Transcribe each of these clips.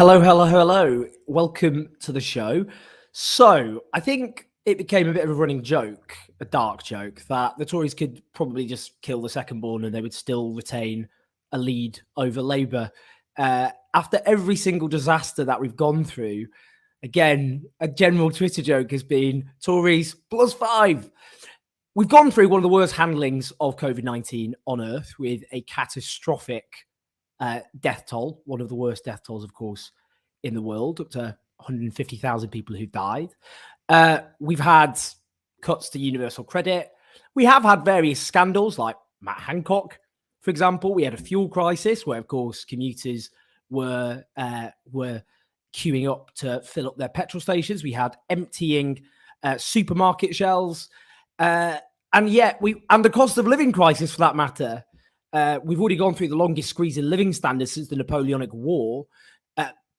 Hello, hello, hello. Welcome to the show. So, I think it became a bit of a running joke, a dark joke, that the Tories could probably just kill the second born and they would still retain a lead over Labour. After every single disaster that we've gone through, again, a general Twitter joke has been Tories +5. We've gone through one of the worst handlings of COVID-19 on earth with a catastrophic death toll, one of the worst death tolls, of course, in the world, up to 150,000 people who died. We've had cuts to universal credit. We have had various scandals like Matt Hancock, for example. We had a fuel crisis where, of course, commuters were queuing up to fill up their petrol stations. We had emptying supermarket shelves. And the cost of living crisis, for that matter. We've already gone through the longest squeeze in living standards since the Napoleonic War.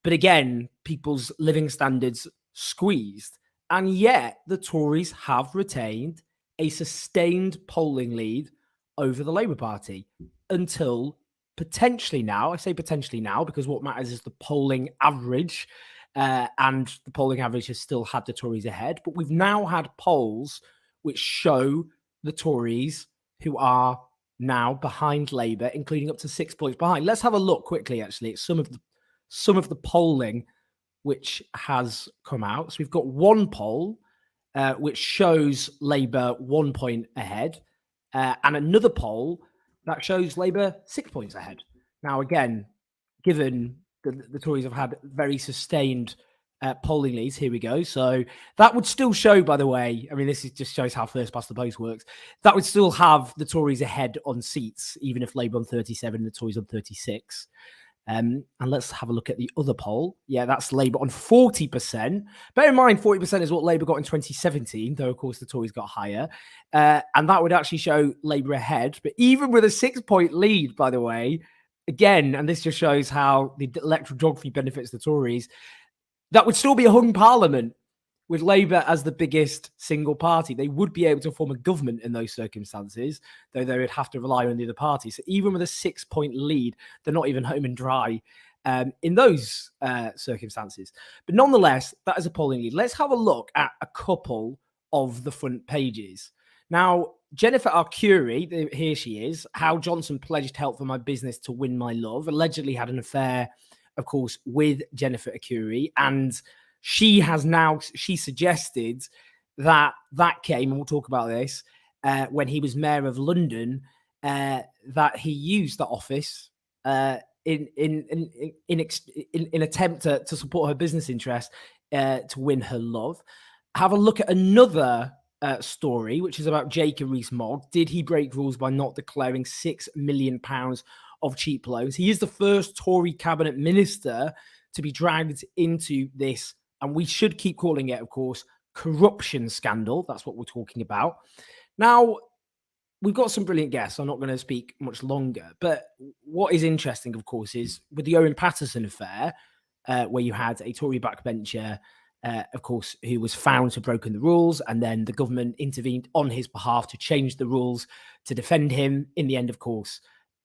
But again, people's living standards squeezed. And yet the Tories have retained a sustained polling lead over the Labour Party until potentially now. I say potentially now because what matters is the polling average. And the polling average has still had the Tories ahead. But we've now had polls which show the Tories who are now behind Labour, including up to 6 points behind. Let's have a look quickly, actually, at some of the polling which has come out. So we've got one poll which shows Labour 1 point ahead, and another poll that shows Labour 6 points ahead. Now, again, given the Tories have had very sustained polling leads. Here we go. So that would still show, by the way, I mean, just shows how first past the post works. That would still have the Tories ahead on seats, even if Labour on 37, the Tories on 36. And let's have a look at the other poll. Yeah, that's Labour on 40%. Bear in mind, 40% is what Labour got in 2017, though, of course, the Tories got higher. And that would actually show Labour ahead. But even with a 6-point lead, by the way, again, and this just shows how the electoral geography benefits the Tories, that would still be a hung parliament with Labour as the biggest single party. They would be able to form a government in those circumstances, though they would have to rely on the other parties. So even with a 6-point lead, they're not even home and dry in those circumstances. But nonetheless, that is a polling lead. Let's have a look at a couple of the front pages. Now, Jennifer Arcuri, here she is, how Johnson pledged help for my business to win my love, allegedly had an affair, of course, with Jennifer Arcuri, and she suggested that came, and we'll talk about this, when he was mayor of London, that he used the office in attempt to support her business interest to win her love. Have a look at another story, which is about Jacob Rees-Mogg. Did he break rules by not declaring £6 million of cheap loans? He is the first Tory cabinet minister to be dragged into this, and we should keep calling it, of course, corruption scandal. That's what we're talking about. Now, we've got some brilliant guests. I'm not going to speak much longer, but what is interesting, of course, is with the Owen Paterson affair, where you had a Tory backbencher, of course, who was found to have broken the rules, and then the government intervened on his behalf to change the rules to defend him. In the end, of course,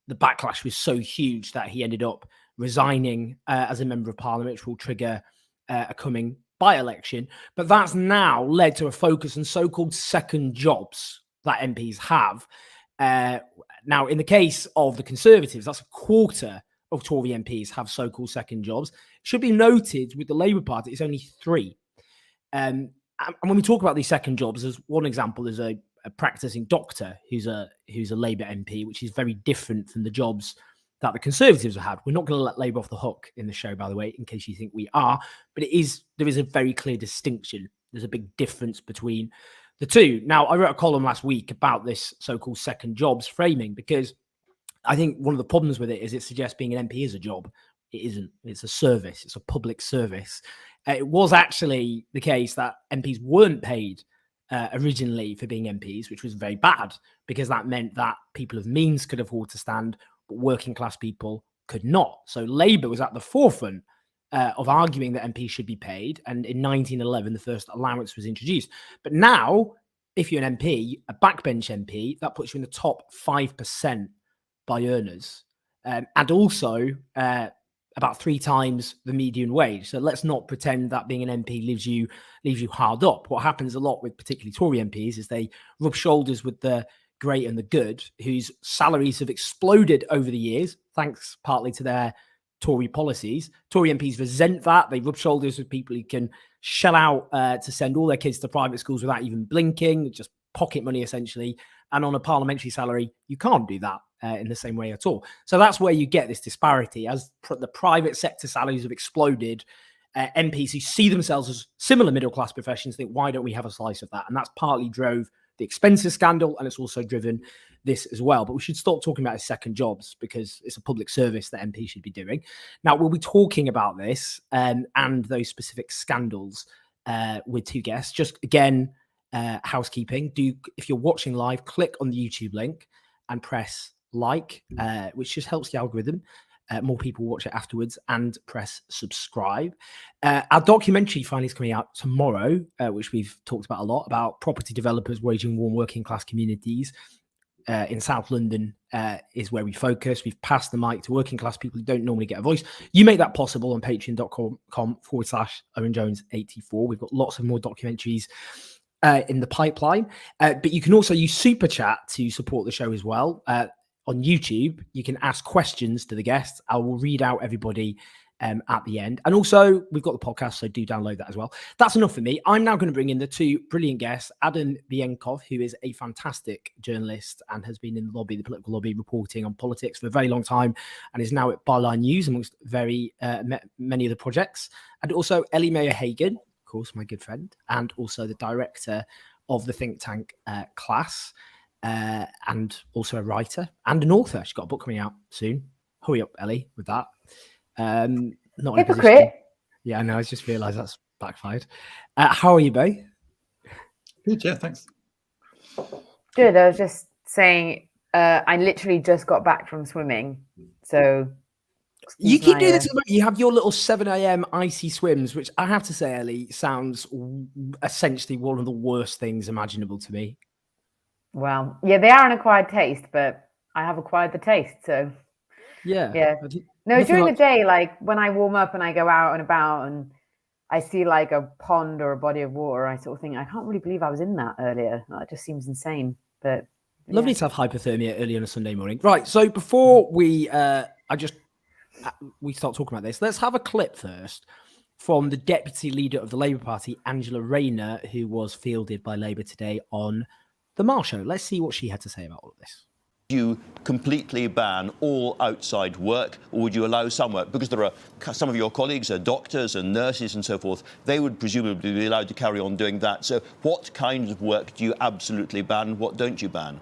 the backlash was so huge that he ended up resigning as a member of parliament, which will trigger a coming by-election. But that's now led to a focus on so-called second jobs that MPs have. Now, in the case of the Conservatives, that's a quarter of Tory MPs have so-called second jobs. It should be noted with the Labour Party, it's only 3. And when we talk about these second jobs, there's one example, there's a practicing doctor who's a Labour MP, which is very different from the jobs that the Conservatives have had. We're not going to let Labour off the hook in the show, by the way, in case you think we are, but there is a very clear distinction. There's a big difference between the two. Now, I wrote a column last week about this so-called second jobs framing, because I think one of the problems with it is it suggests being an MP is a job. It isn't. It's a service. It's a public service. It was actually the case that MPs weren't paid originally for being MPs, which was very bad, because that meant that people of means could afford to stand, but working class people could not. So Labour was at the forefront of arguing that MPs should be paid. And in 1911, the first allowance was introduced. But now, if you're an MP, a backbench MP, that puts you in the top 5% by earners. And also, about 3 times the median wage. So let's not pretend that being an MP leaves you hard up. What happens a lot with particularly Tory MPs is they rub shoulders with the great and the good, whose salaries have exploded over the years, thanks partly to their Tory policies. Tory MPs resent that. They rub shoulders with people who can shell out to send all their kids to private schools without even blinking, just pocket money essentially. And on a parliamentary salary, you can't do that in the same way at all. So that's where you get this disparity. As the private sector salaries have exploded, MPs who see themselves as similar middle-class professions think, why don't we have a slice of that? And that's partly drove the expenses scandal, and it's also driven this as well. But we should stop talking about his second jobs, because it's a public service that MP should be doing. Now, we'll be talking about this and those specific scandals with 2 guests. Just again, housekeeping. If you're watching live, click on the YouTube link and press like, which just helps the algorithm. More people watch it afterwards, and press subscribe. Our documentary finally is coming out tomorrow, which we've talked about a lot, about property developers waging war on working class communities in South London is where we focus. We've passed the mic to working class people who don't normally get a voice. You make that possible on patreon.com/OwenJones84. We've got lots of more documentaries in the pipeline, but you can also use Super Chat to support the show as well. On YouTube, you can ask questions to the guests. I will read out everybody at the end. And also, we've got the podcast, so do download that as well. That's enough for me. I'm now going to bring in the 2 brilliant guests, Adam Bienkov, who is a fantastic journalist and has been in the lobby, the political lobby, reporting on politics for a very long time, and is now at Byline News, amongst many of the projects. And also Ellie Mayer-Hagan, of course, my good friend, and also the director of the think tank Class. And also a writer and an author. She's got a book coming out soon. Hurry up, Ellie, with that. Not hypocrite. Yeah, I know. I just realised that's backfired. How are you, Bo? Good, yeah, thanks. Good. I was just saying, I literally just got back from swimming, so you keep doing this. You have your little 7 a.m. icy swims, which I have to say, Ellie, sounds essentially one of the worst things imaginable to me. Well, yeah, they are an acquired taste, but I have acquired the taste, so yeah. No, during the day, like when I warm up and I go out and about and I see like a pond or a body of water, I sort of think, I can't really believe I was in that earlier. That just seems insane. But lovely to have hypothermia early on a Sunday morning. Right, so before we start talking about this, let's have a clip first from the Deputy Leader of the Labour Party, Angela Rayner, who was fielded by Labour today on The Marsh Show. Let's see what she had to say about all of this. You completely ban all outside work, or would you allow some work? Because there are some of your colleagues are doctors and nurses and so forth. They would presumably be allowed to carry on doing that. So what kind of work do you absolutely ban? What don't you ban?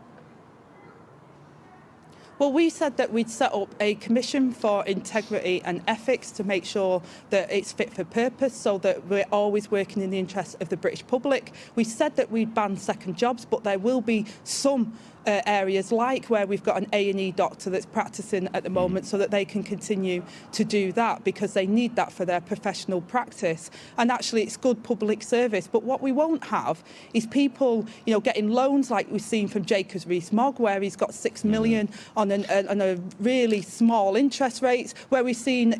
Well, we said that we'd set up a commission for integrity and ethics to make sure that it's fit for purpose, so that we're always working in the interests of the British public. We said that we'd ban second jobs, but there will be some areas like where we've got an A&E doctor that's practicing at the moment, so that they can continue to do that because they need that for their professional practice. And actually it's good public service. But what we won't have is people, getting loans like we've seen from Jacobs Rees-Mogg, where he's got 6 million on a really small interest rates, where we've seen,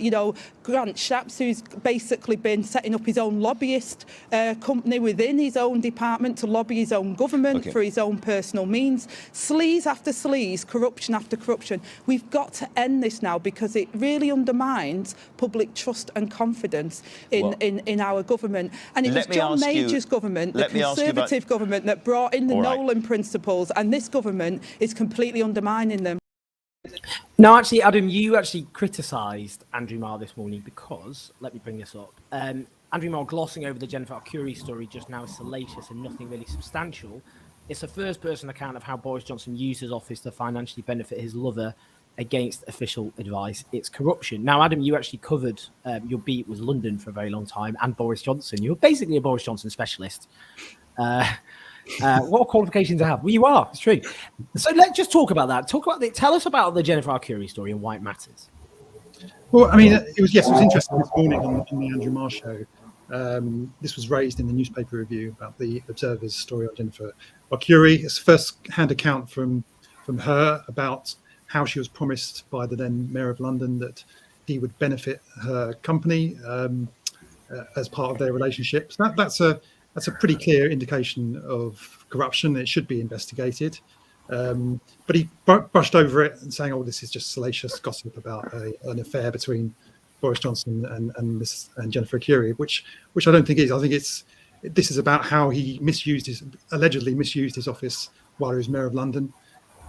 Grant Shapps, who's basically been setting up his own lobbyist company within his own department to lobby his own government for his own personal means. Sleaze after sleaze, corruption after corruption. We've got to end this now, because it really undermines public trust and confidence in our government. And it was John Major's government, the Conservative government, that brought in the Nolan principles, and this government is completely undermining them. Now, actually, Adam, you actually criticised Andrew Marr this morning because, let me bring this up, Andrew Marr glossing over the Jennifer Arcuri story just now is salacious and nothing really substantial. It's a first-person account of how Boris Johnson used his office to financially benefit his lover against official advice. It's corruption. Now, Adam, you actually covered, your beat was London for a very long time, and Boris Johnson. You're basically a Boris Johnson specialist. What qualifications I have? Well, you are. It's true. So let's just talk about that. Tell us about the Jennifer Arcuri story and why it matters. Well, I mean, it was interesting this morning on the Andrew Marr show. This was raised in the newspaper review about the Observer's story on Jennifer Arcuri. It's a first-hand account from her about how she was promised by the then Mayor of London that he would benefit her company as part of their relationship. So that's a pretty clear indication of corruption. It should be investigated. But he brushed over it and saying, "Oh, this is just salacious gossip about an affair between Boris Johnson and Jennifer Curie," which I don't think it is. I think this is about how he allegedly misused his office while he was Mayor of London,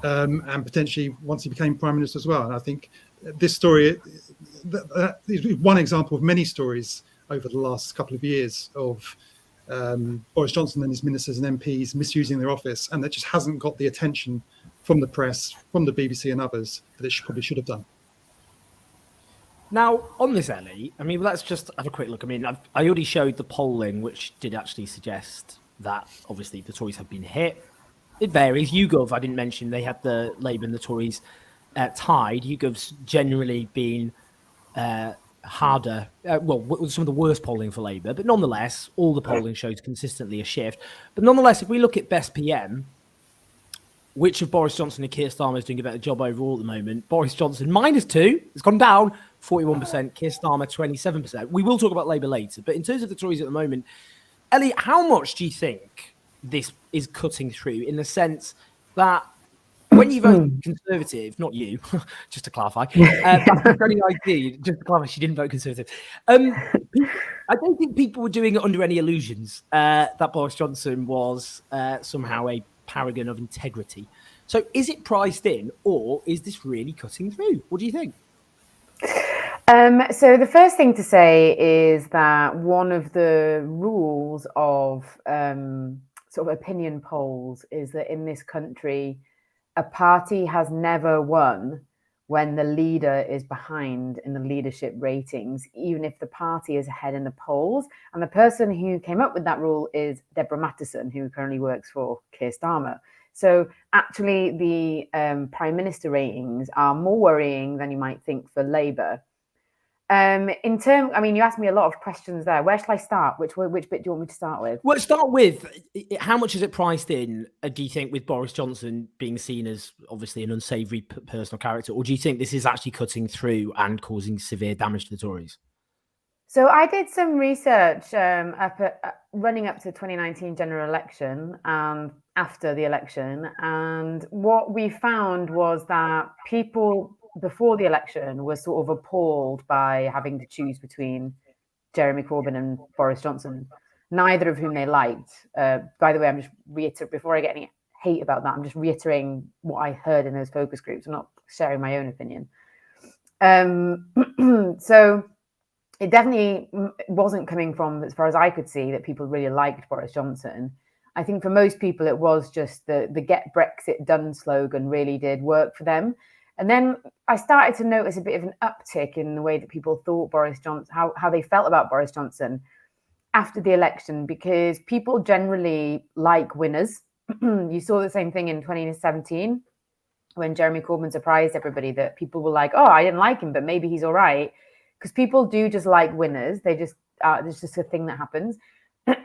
and potentially once he became Prime Minister as well. And I think this story is one example of many stories over the last couple of years of Boris Johnson and his ministers and MPs misusing their office, and that just hasn't got the attention from the press, from the BBC and others that it probably should have done. Now, on this, Ellie, I mean, let's just have a quick look. I mean, I already showed the polling, which did actually suggest that, obviously, the Tories have been hit. It varies. YouGov, I didn't mention, they had the Labour and the Tories tied. YouGov's generally been harder, some of the worst polling for Labour, but nonetheless, all the polling shows consistently a shift. But nonetheless, if we look at Best PM, which of Boris Johnson and Keir Starmer is doing a better job overall at the moment? Boris Johnson, -2, it's gone down, 41%, Keir Starmer, 27%. We will talk about Labour later, but in terms of the Tories at the moment, Ellie, how much do you think this is cutting through, in the sense that when you vote Conservative, not you, just to clarify, just to clarify, she didn't vote Conservative. I don't think people were doing it under any illusions that Boris Johnson was somehow a paragon of integrity. So is it priced in, or is this really cutting through? What do you think? So the first thing to say is that one of the rules of sort of opinion polls is that in this country, a party has never won when the leader is behind in the leadership ratings, even if the party is ahead in the polls. And the person who came up with that rule is Deborah Mattison, who currently works for Keir Starmer. So actually, the Prime Minister ratings are more worrying than you might think for Labour. You asked me a lot of questions there. Where shall I start? Which bit do you want me to start with? Well, start with how much is it priced in, do you think, with Boris Johnson being seen as obviously an unsavoury personal character, or do you think this is actually cutting through and causing severe damage to the Tories? So I did some research running up to the 2019 general election and after the election, and what we found was that people before the election was sort of appalled by having to choose between Jeremy Corbyn and Boris Johnson, neither of whom they liked. By the way, I'm just before I get any hate about that, I'm just reiterating what I heard in those focus groups. I'm not sharing my own opinion. So it definitely wasn't coming from, as far as I could see, that people really liked Boris Johnson. I think for most people, it was just the Get Brexit Done slogan really did work for them. And then I started to notice a bit of an uptick in the way that people thought Boris Johnson, how they felt about Boris Johnson after the election, because people generally like winners. You saw the same thing in 2017 when Jeremy Corbyn surprised everybody, that people were like, oh, I didn't like him, but maybe he's all right. Because people do just like winners. They just, it's just a thing that happens. But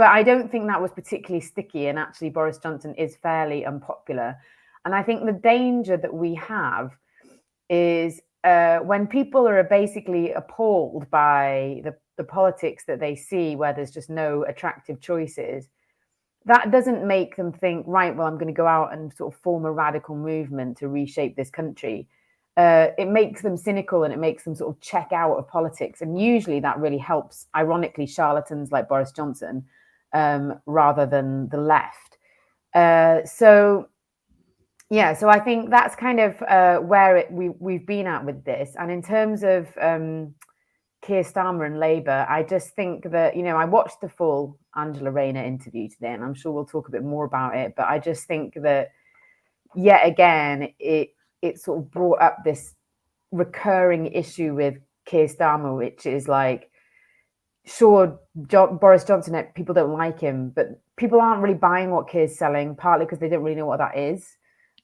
I don't think that was particularly sticky. And actually, Boris Johnson is fairly unpopular. And I think the danger that we have is when people are basically appalled by the politics that they see, where there's just no attractive choices, that doesn't make them think, right, well, I'm going to go out and sort of form a radical movement to reshape this country. It makes them cynical, and it makes them sort of check out of politics. And usually that really helps, ironically, charlatans like Boris Johnson rather than the left. So I think that's kind of where we've been at with this. And in terms of Keir Starmer and Labour, I just think that, I watched the full Angela Rayner interview today, and I'm sure we'll talk a bit more about it. But I just think that, yet again, it sort of brought up this recurring issue with Keir Starmer, which is like, sure, Boris Johnson, people don't like him, but people aren't really buying what Keir's selling, partly because they don't really know what that is.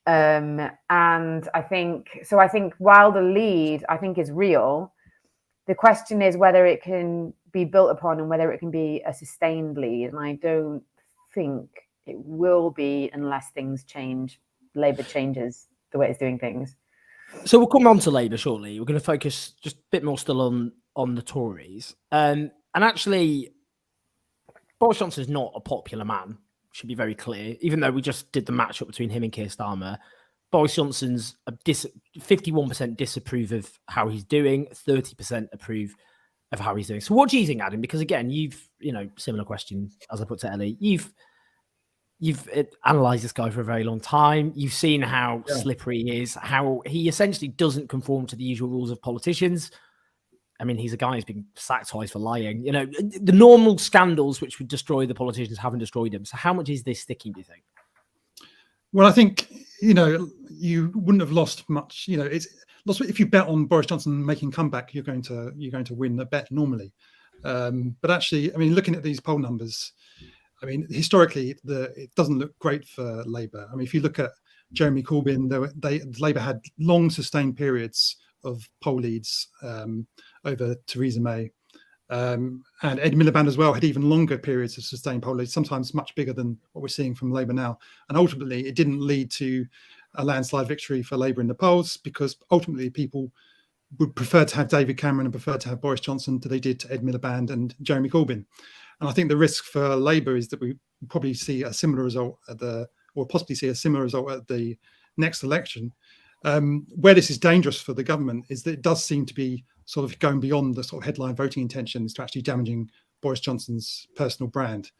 And I think while the lead, I think, is real, the question is whether it can be built upon and whether it can be a sustained lead. And I don't think it will be unless things change, Labour changes the way it's doing things. So we'll come on to Labour shortly. We're going to focus just a bit more still on the Tories. And actually, Boris Johnson is not a popular man, should be very clear. Even though we just did the matchup between him and Keir Starmer, Boris Johnson's 51% disapprove of how he's doing, 30% approve of how he's doing. So what do you think, Adam? Because again, similar question as I put to Ellie, you've analysed this guy for a very long time. You've seen how slippery he is, how he essentially doesn't conform to the usual rules of politicians. I mean, he's a guy who's been sacked twice for lying. The normal scandals which would destroy the politicians haven't destroyed him. So how much is this sticking, do you think? Well, I think, you wouldn't have lost much. It's lost if you bet on Boris Johnson making comeback, you're going to win the bet normally. But actually, I mean, looking at these poll numbers, I mean, historically, it doesn't look great for Labour. I mean, if you look at Jeremy Corbyn, Labour had long sustained periods of poll leads over Theresa May. And Ed Miliband as well had even longer periods of sustained poll leads, sometimes much bigger than what we're seeing from Labour now. And ultimately, it didn't lead to a landslide victory for Labour in the polls, because ultimately people would prefer to have David Cameron and prefer to have Boris Johnson than they did to Ed Miliband and Jeremy Corbyn. And I think the risk for Labour is that we probably see a similar result possibly see a similar result at the next election. Where this is dangerous for the government is that it does seem to be sort of going beyond the sort of headline voting intentions to actually damaging Boris Johnson's personal brand.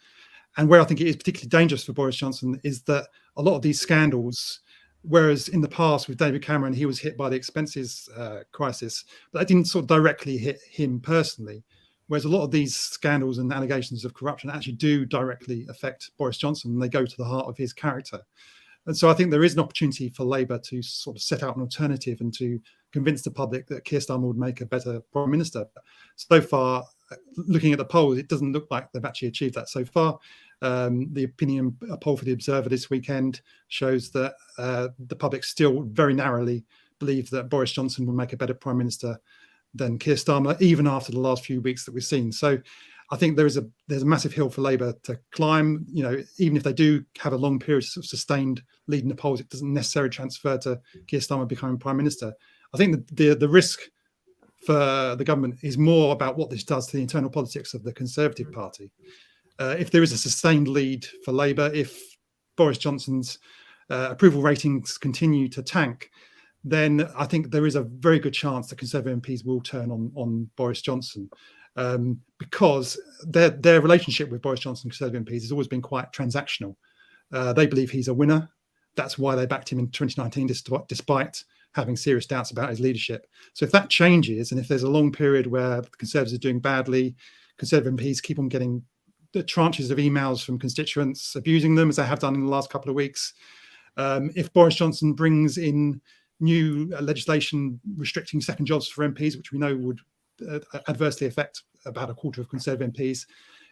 And where I think it is particularly dangerous for Boris Johnson is that a lot of these scandals, whereas in the past with David Cameron, he was hit by the expenses crisis, but that didn't sort of directly hit him personally. Whereas a lot of these scandals and allegations of corruption actually do directly affect Boris Johnson, and they go to the heart of his character. And so I think there is an opportunity for Labour to sort of set out an alternative and to convince the public that Keir Starmer would make a better Prime Minister. So far, looking at the polls, it doesn't look like they've actually achieved that so far. The opinion poll for the Observer this weekend shows that the public still very narrowly believe that Boris Johnson will make a better Prime Minister than Keir Starmer, even after the last few weeks that we've seen. So I think there's a massive hill for Labour to climb. Even if they do have a long period of sustained lead in the polls, it doesn't necessarily transfer to Keir Starmer becoming Prime Minister. I think the risk for the government is more about what this does to the internal politics of the Conservative Party. If there is a sustained lead for Labour, if Boris Johnson's approval ratings continue to tank, then I think there is a very good chance that Conservative MPs will turn on Boris Johnson, because their relationship with Boris Johnson and Conservative MPs has always been quite transactional. They believe he's a winner. That's why they backed him in 2019, despite having serious doubts about his leadership. So if that changes, and if there's a long period where the Conservatives are doing badly, Conservative MPs keep on getting the tranches of emails from constituents abusing them, as they have done in the last couple of weeks. If Boris Johnson brings in new legislation restricting second jobs for MPs, which we know would adversely affect about a quarter of Conservative MPs,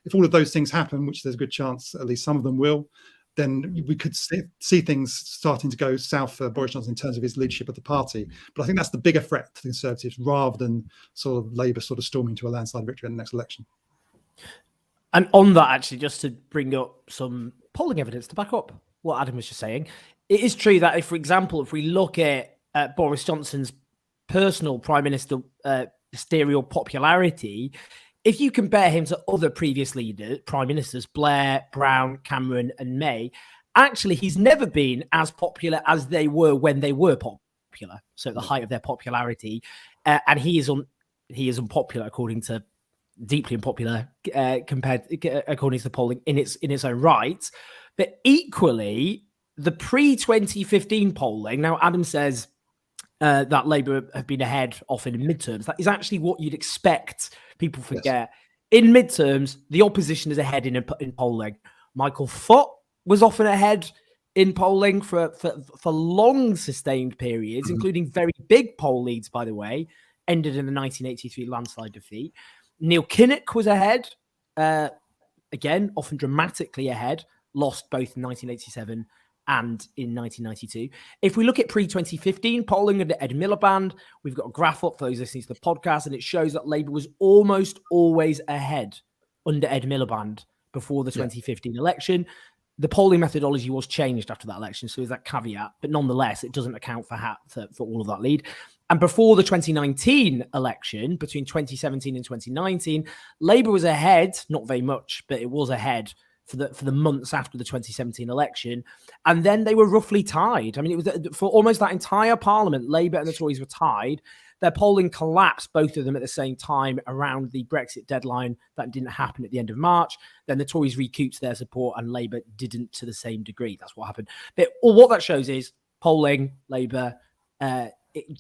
if all of those things happen, which there's a good chance at least some of them will, then we could see things starting to go south for Boris Johnson in terms of his leadership of the party. But I think that's the bigger threat to the Conservatives, rather than sort of Labour sort of storming to a landslide victory in the next election. And on that, actually, just to bring up some polling evidence to back up what Adam was just saying, it is true that if, for example, if we look at Boris Johnson's personal Prime Minister ministerial popularity, if you compare him to other previous Prime Ministers, Blair, Brown, Cameron and May, actually he's never been as popular as they were when they were popular. So at the height of their popularity, and he is unpopular deeply unpopular according to the polling in its own right. But equally, the pre-2015 polling, now Adam says that Labour have been ahead often in midterms. That is actually what you'd expect. People forget. Yes. In midterms, the opposition is ahead in polling. Michael Foot was often ahead in polling for long sustained periods, including very big poll leads, by the way, ended in the 1983 landslide defeat. Neil Kinnock was ahead, again, often dramatically ahead, lost both in 1987 and in 1992. If we look at pre-2015 polling under Ed Miliband, we've got a graph up for those listening to the podcast, and it shows that Labour was almost always ahead under Ed Miliband before the 2015 election. the polling methodology was changed after that election, so there's that caveat, but nonetheless, it doesn't account for all of that lead. And before the 2019 election, between 2017 and 2019, Labour was ahead, not very much, but it was ahead for the months after the 2017 election. And then they were roughly tied. I mean, it was for almost that entire parliament, Labour and the Tories were tied. Their polling collapsed, both of them at the same time, around the Brexit deadline that didn't happen at the end of March. Then the Tories recouped their support and Labour didn't to the same degree. That's what happened. But what that shows is polling, Labour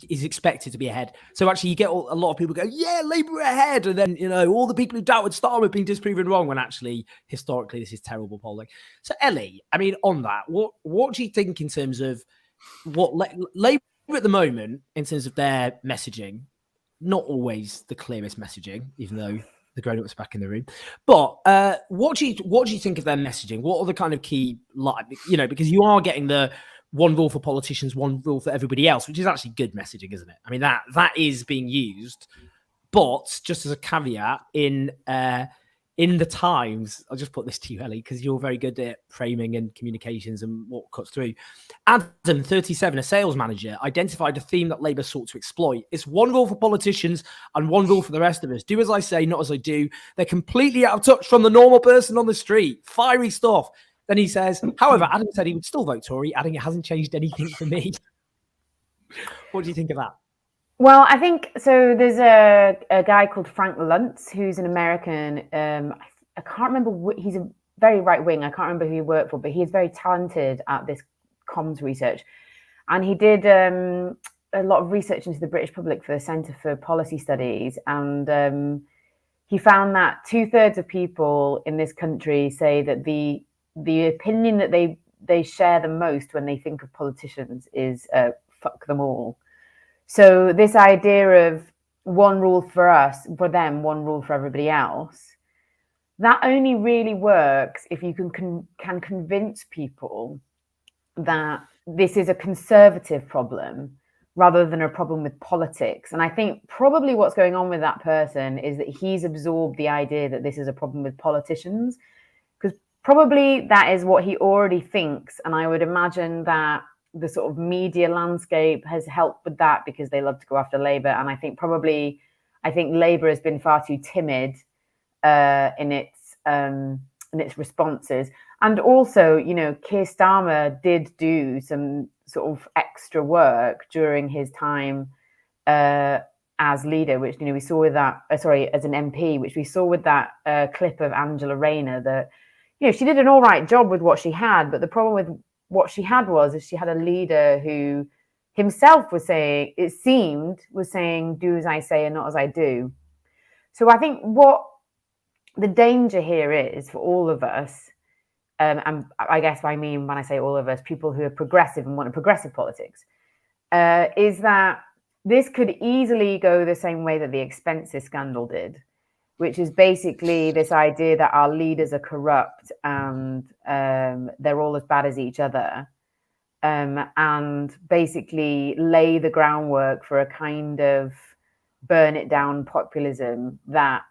is expected to be ahead. So actually you get a lot of people go, yeah, Labour are ahead. And then, all the people who doubted Starmer have been disproven wrong, when actually, historically, this is terrible polling. So Ellie, I mean, on that, what do you think in terms of what Labour at the moment, in terms of their messaging, not always the clearest messaging, even though the grown-ups back in the room. But what do you think of their messaging? What are the kind of key, because you are getting the one rule for politicians, one rule for everybody else, which is actually good messaging, isn't it? I mean, that is being used, but just as a caveat, in the Times, I'll just put this to you, Ellie, because you're very good at framing and communications and what cuts through. Adam, 37, a sales manager, identified a theme that Labour sought to exploit. It's one rule for politicians and one rule for the rest of us. Do as I say, not as I do. They're completely out of touch from the normal person on the street. Fiery stuff. Then he says, however, Adam said he would still vote Tory, adding it hasn't changed anything for me. What do you think of that? Well, I think so. There's a guy called Frank Luntz, who's an American. I can't remember. He's a very right wing. I can't remember who he worked for, but he is very talented at this comms research. And he did a lot of research into the British public for the Centre for Policy Studies. And he found that 2/3 of people in this country say that the opinion that they share the most when they think of politicians is fuck them all. So this idea of one rule for us, for them, one rule for everybody else, that only really works if you can convince people that this is a conservative problem rather than a problem with politics. And I think probably what's going on with that person is that he's absorbed the idea that this is a problem with politicians, because probably that is what he already thinks. And I would imagine that the sort of media landscape has helped with that, because they love to go after Labour. And I think Labour has been far too timid in its responses. And also, Keir Starmer did do some sort of extra work during his time as leader, which, we saw with that, as an MP, which we saw with that clip of Angela Rayner, that, she did an all right job with what she had. But the problem with what she had is she had a leader who himself was saying, do as I say and not as I do. So I think what the danger here is for all of us, and I guess I mean, when I say all of us, people who are progressive and want a progressive politics, is that this could easily go the same way that the expenses scandal did, which is basically this idea that our leaders are corrupt and they're all as bad as each other, and basically lay the groundwork for a kind of burn it down populism that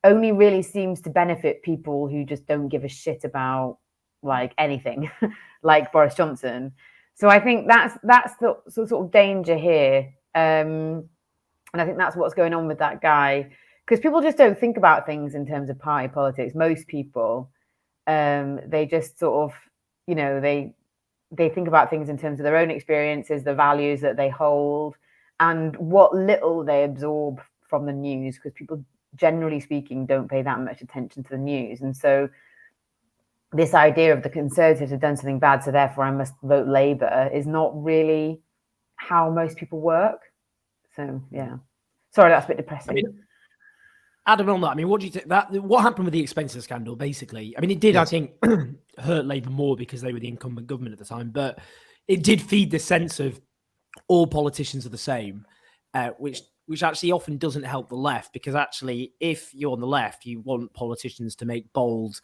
only really seems to benefit people who just don't give a shit about anything, like Boris Johnson. So I think that's the sort of danger here, and I think that's what's going on with that guy. Because people just don't think about things in terms of party politics. Most people, they just sort of, they think about things in terms of their own experiences, the values that they hold, and what little they absorb from the news. Because people, generally speaking, don't pay that much attention to the news. And so this idea of the Conservatives have done something bad, so therefore I must vote Labour, is not really how most people work. So, yeah. Sorry, that's a bit depressing. Adam, on that, what do you think? What happened with the expenses scandal, basically? It did, yes. I think, hurt Labour more because they were the incumbent government at the time, but it did feed the sense of all politicians are the same, which actually often doesn't help the left, because actually, if you're on the left, you want politicians to make bold,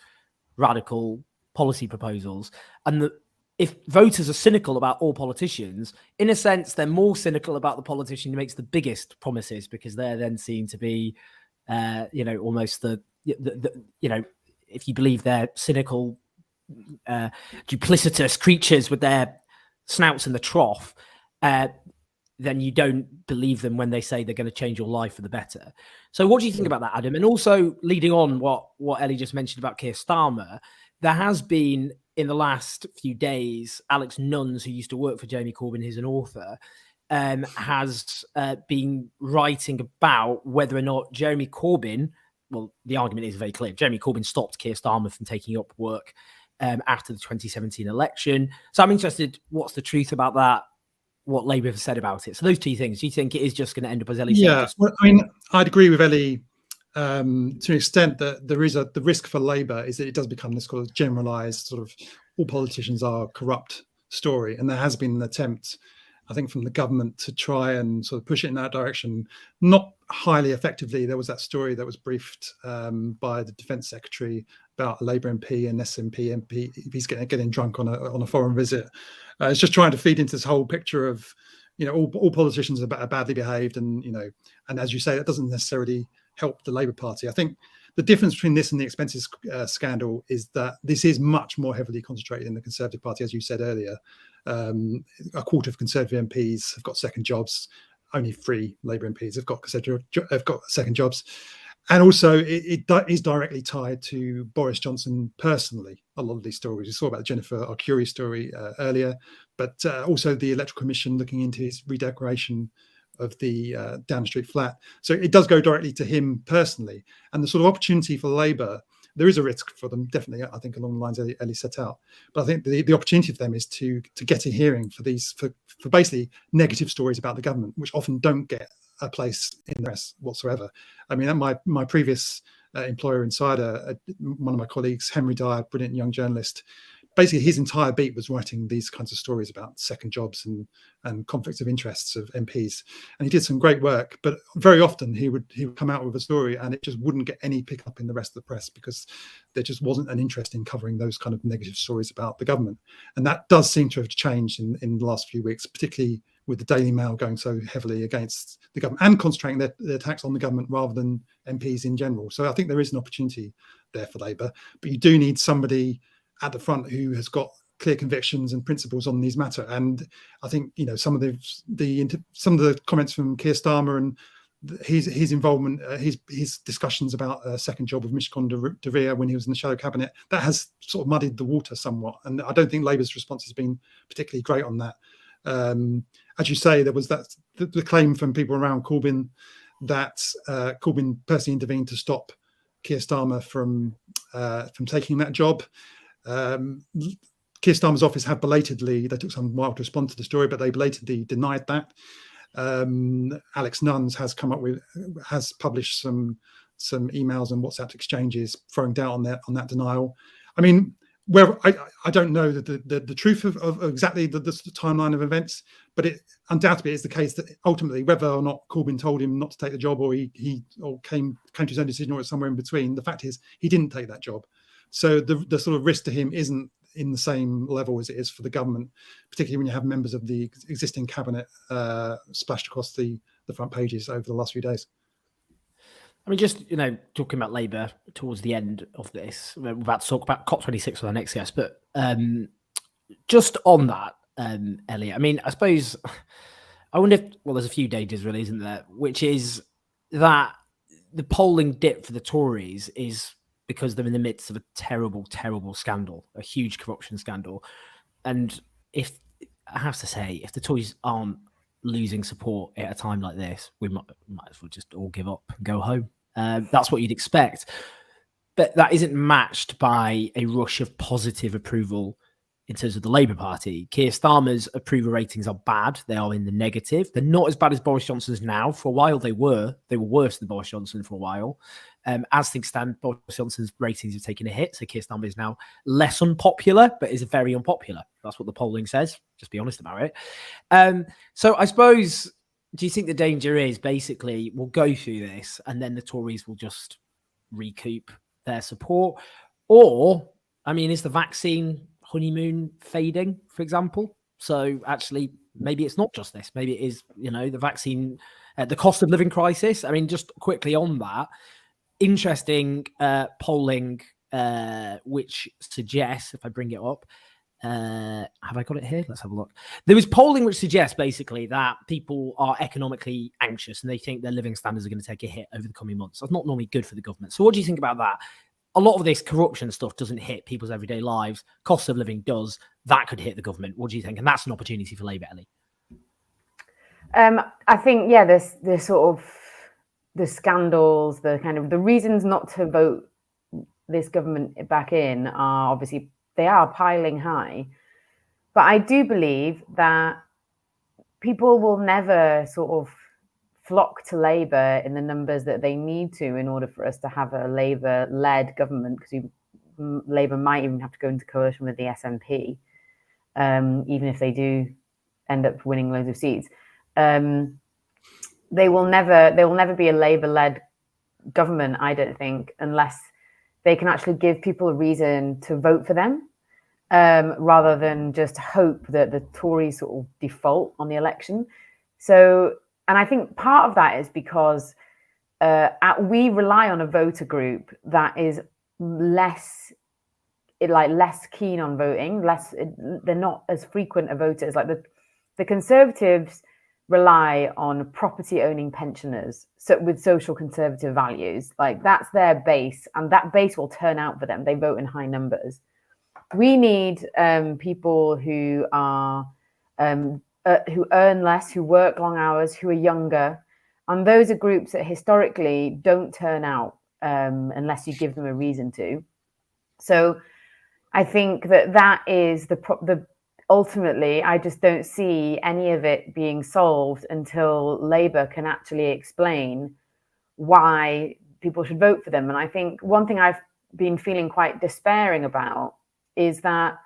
radical policy proposals. And if voters are cynical about all politicians, in a sense, they're more cynical about the politician who makes the biggest promises, because they're then seen to be almost the if you believe their cynical duplicitous creatures with their snouts in the trough, then you don't believe them when they say they're going to change your life for the better. So what do you think about that, Adam? And also leading on what Ellie just mentioned about Keir Starmer, there has been in the last few days, Alex Nuns, who used to work for Jeremy Corbyn, who's an author, has been writing about whether or not Jeremy Corbyn, well, the argument is very clear. Jeremy Corbyn stopped Keir Starmer from taking up work after the 2017 election. So I'm interested, what's the truth about that? What Labour have said about it. So those two things, do you think it is just going to end up as Ellie said? Well, I mean, I'd agree with Ellie to an extent that there is the risk for Labour is that it does become this sort of generalised sort of all politicians are corrupt story. And there has been an attempt, I think, from the government to try and sort of push it in that direction, not highly effectively. There was that story that was briefed by the Defence Secretary about a Labour MP and SNP MP. He's getting drunk on a foreign visit. It's just trying to feed into this whole picture of, all politicians are badly behaved, and and as you say, that doesn't necessarily help the Labour Party. I think the difference between this and the expenses scandal is that this is much more heavily concentrated in the Conservative Party, as you said earlier. A quarter of Conservative MPs have got second jobs. Only 3 Labour MPs have got second jobs. And also, it is directly tied to Boris Johnson personally. A lot of these stories we saw about the Jennifer Arcuri story earlier, but also the Electoral Commission looking into his redecoration of the Downing Street flat. So it does go directly to him personally. And the sort of opportunity for Labour, there is a risk for them, definitely, I think, along the lines Ellie set out. But I think the opportunity for them is to get a hearing for basically negative stories about the government, which often don't get a place in the press whatsoever. I mean, at my previous employer, Insider, one of my colleagues, Henry Dyer, brilliant young journalist, basically his entire beat was writing these kinds of stories about second jobs and conflicts of interests of MPs, and he did some great work. But very often he would come out with a story and it just wouldn't get any pickup in the rest of the press because there just wasn't an interest in covering those kind of negative stories about the government. And that does seem to have changed in the last few weeks, particularly with the Daily Mail going so heavily against the government and concentrating their attacks on the government rather than MPs in general. So I think there is an opportunity there for Labour, but you do need somebody at the front who has got clear convictions and principles on these matter. And I think some of the comments from Keir Starmer and his involvement, his discussions about a second job with Mishcon de Vere when he was in the shadow cabinet, that has sort of muddied the water somewhat. And I don't think Labour's response has been particularly great on that. As you say, there was the claim from people around Corbyn that Corbyn personally intervened to stop Keir Starmer from taking that job. Keir Starmer's office have belatedly, they took some while to respond to the story, but they belatedly denied that. Alex Nuns has published some emails and WhatsApp exchanges throwing doubt on that denial. I mean, where I don't know the truth of exactly the timeline of events, but it undoubtedly is the case that ultimately, whether or not Corbyn told him not to take the job, or he came to his own decision, or it's somewhere in between, the fact is he didn't take that job. So the sort of risk to him isn't in the same level as it is for the government, particularly when you have members of the existing cabinet splashed across the front pages over the last few days. I mean, just, talking about Labour towards the end of this, we're about to talk about COP26 with our next guest, but just on that, Ellie, I mean, I suppose, I wonder if, there's a few dangers really, isn't there? Which is that the polling dip for the Tories is because they're in the midst of a terrible, terrible scandal, a huge corruption scandal. And if the Tories aren't losing support at a time like this, we might as well just all give up and go home. That's what you'd expect. But that isn't matched by a rush of positive approval in terms of the Labour Party. Keir Starmer's approval ratings are bad. They are in the negative. They're not as bad as Boris Johnson's now. For a while, they were worse than Boris Johnson for a while. As things stand, Boris Johnson's ratings have taken a hit. So Keir Starmer is now less unpopular, but is very unpopular. That's what the polling says. Just be honest about it. So I suppose, do you think the danger is basically we'll go through this and then the Tories will just recoup their support? Or, I mean, is the vaccine honeymoon fading, for example? So actually, maybe it's not just this. Maybe it is, the vaccine, the cost of living crisis. I mean, just quickly on that, interesting polling which suggests, if I bring it up, have I got it here? Let's have a look. There was polling which suggests basically that people are economically anxious and they think their living standards are going to take a hit over the coming months. That's not normally good for the government. So what do you think about that? A lot of this corruption stuff doesn't hit people's everyday lives. Cost of living does. That could hit the government. What do you think? And that's an opportunity for Labour, Ellie. I think, yeah, there's sort of the scandals, the kind of the reasons not to vote this government back in are obviously, they are piling high. But I do believe that people will never sort of flock to Labour in the numbers that they need to in order for us to have a Labour-led government, because Labour might even have to go into coalition with the SNP, even if they do end up winning loads of seats. They will never be a Labour-led government, I don't think, unless they can actually give people a reason to vote for them, rather than just hope that the Tories sort of default on the election. So, and I think part of that is because we rely on a voter group that is less keen on voting, they're not as frequent a voters. Like the Conservatives rely on property owning pensioners, so with social conservative values, like that's their base, and that base will turn out for them. They vote in high numbers. We need people who are who earn less, who work long hours, who are younger, and those are groups that historically don't turn out unless you give them a reason to. So I think that is the ultimately, I just don't see any of it being solved until Labour can actually explain why people should vote for them. And I think one thing I've been feeling quite despairing about is that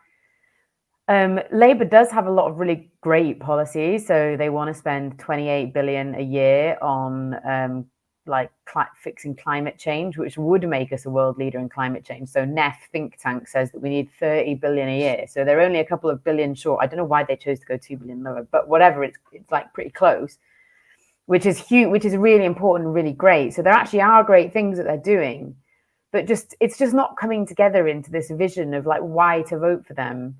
Labour does have a lot of really great policies. So they want to spend 28 billion a year on fixing climate change, which would make us a world leader in climate change. So NEF think tank says that we need 30 billion a year. So they're only a couple of billion short. I don't know why they chose to go 2 billion lower, but whatever, it's like pretty close, which is huge, which is really important and really great. So there actually are great things that they're doing, but it's just not coming together into this vision of like why to vote for them.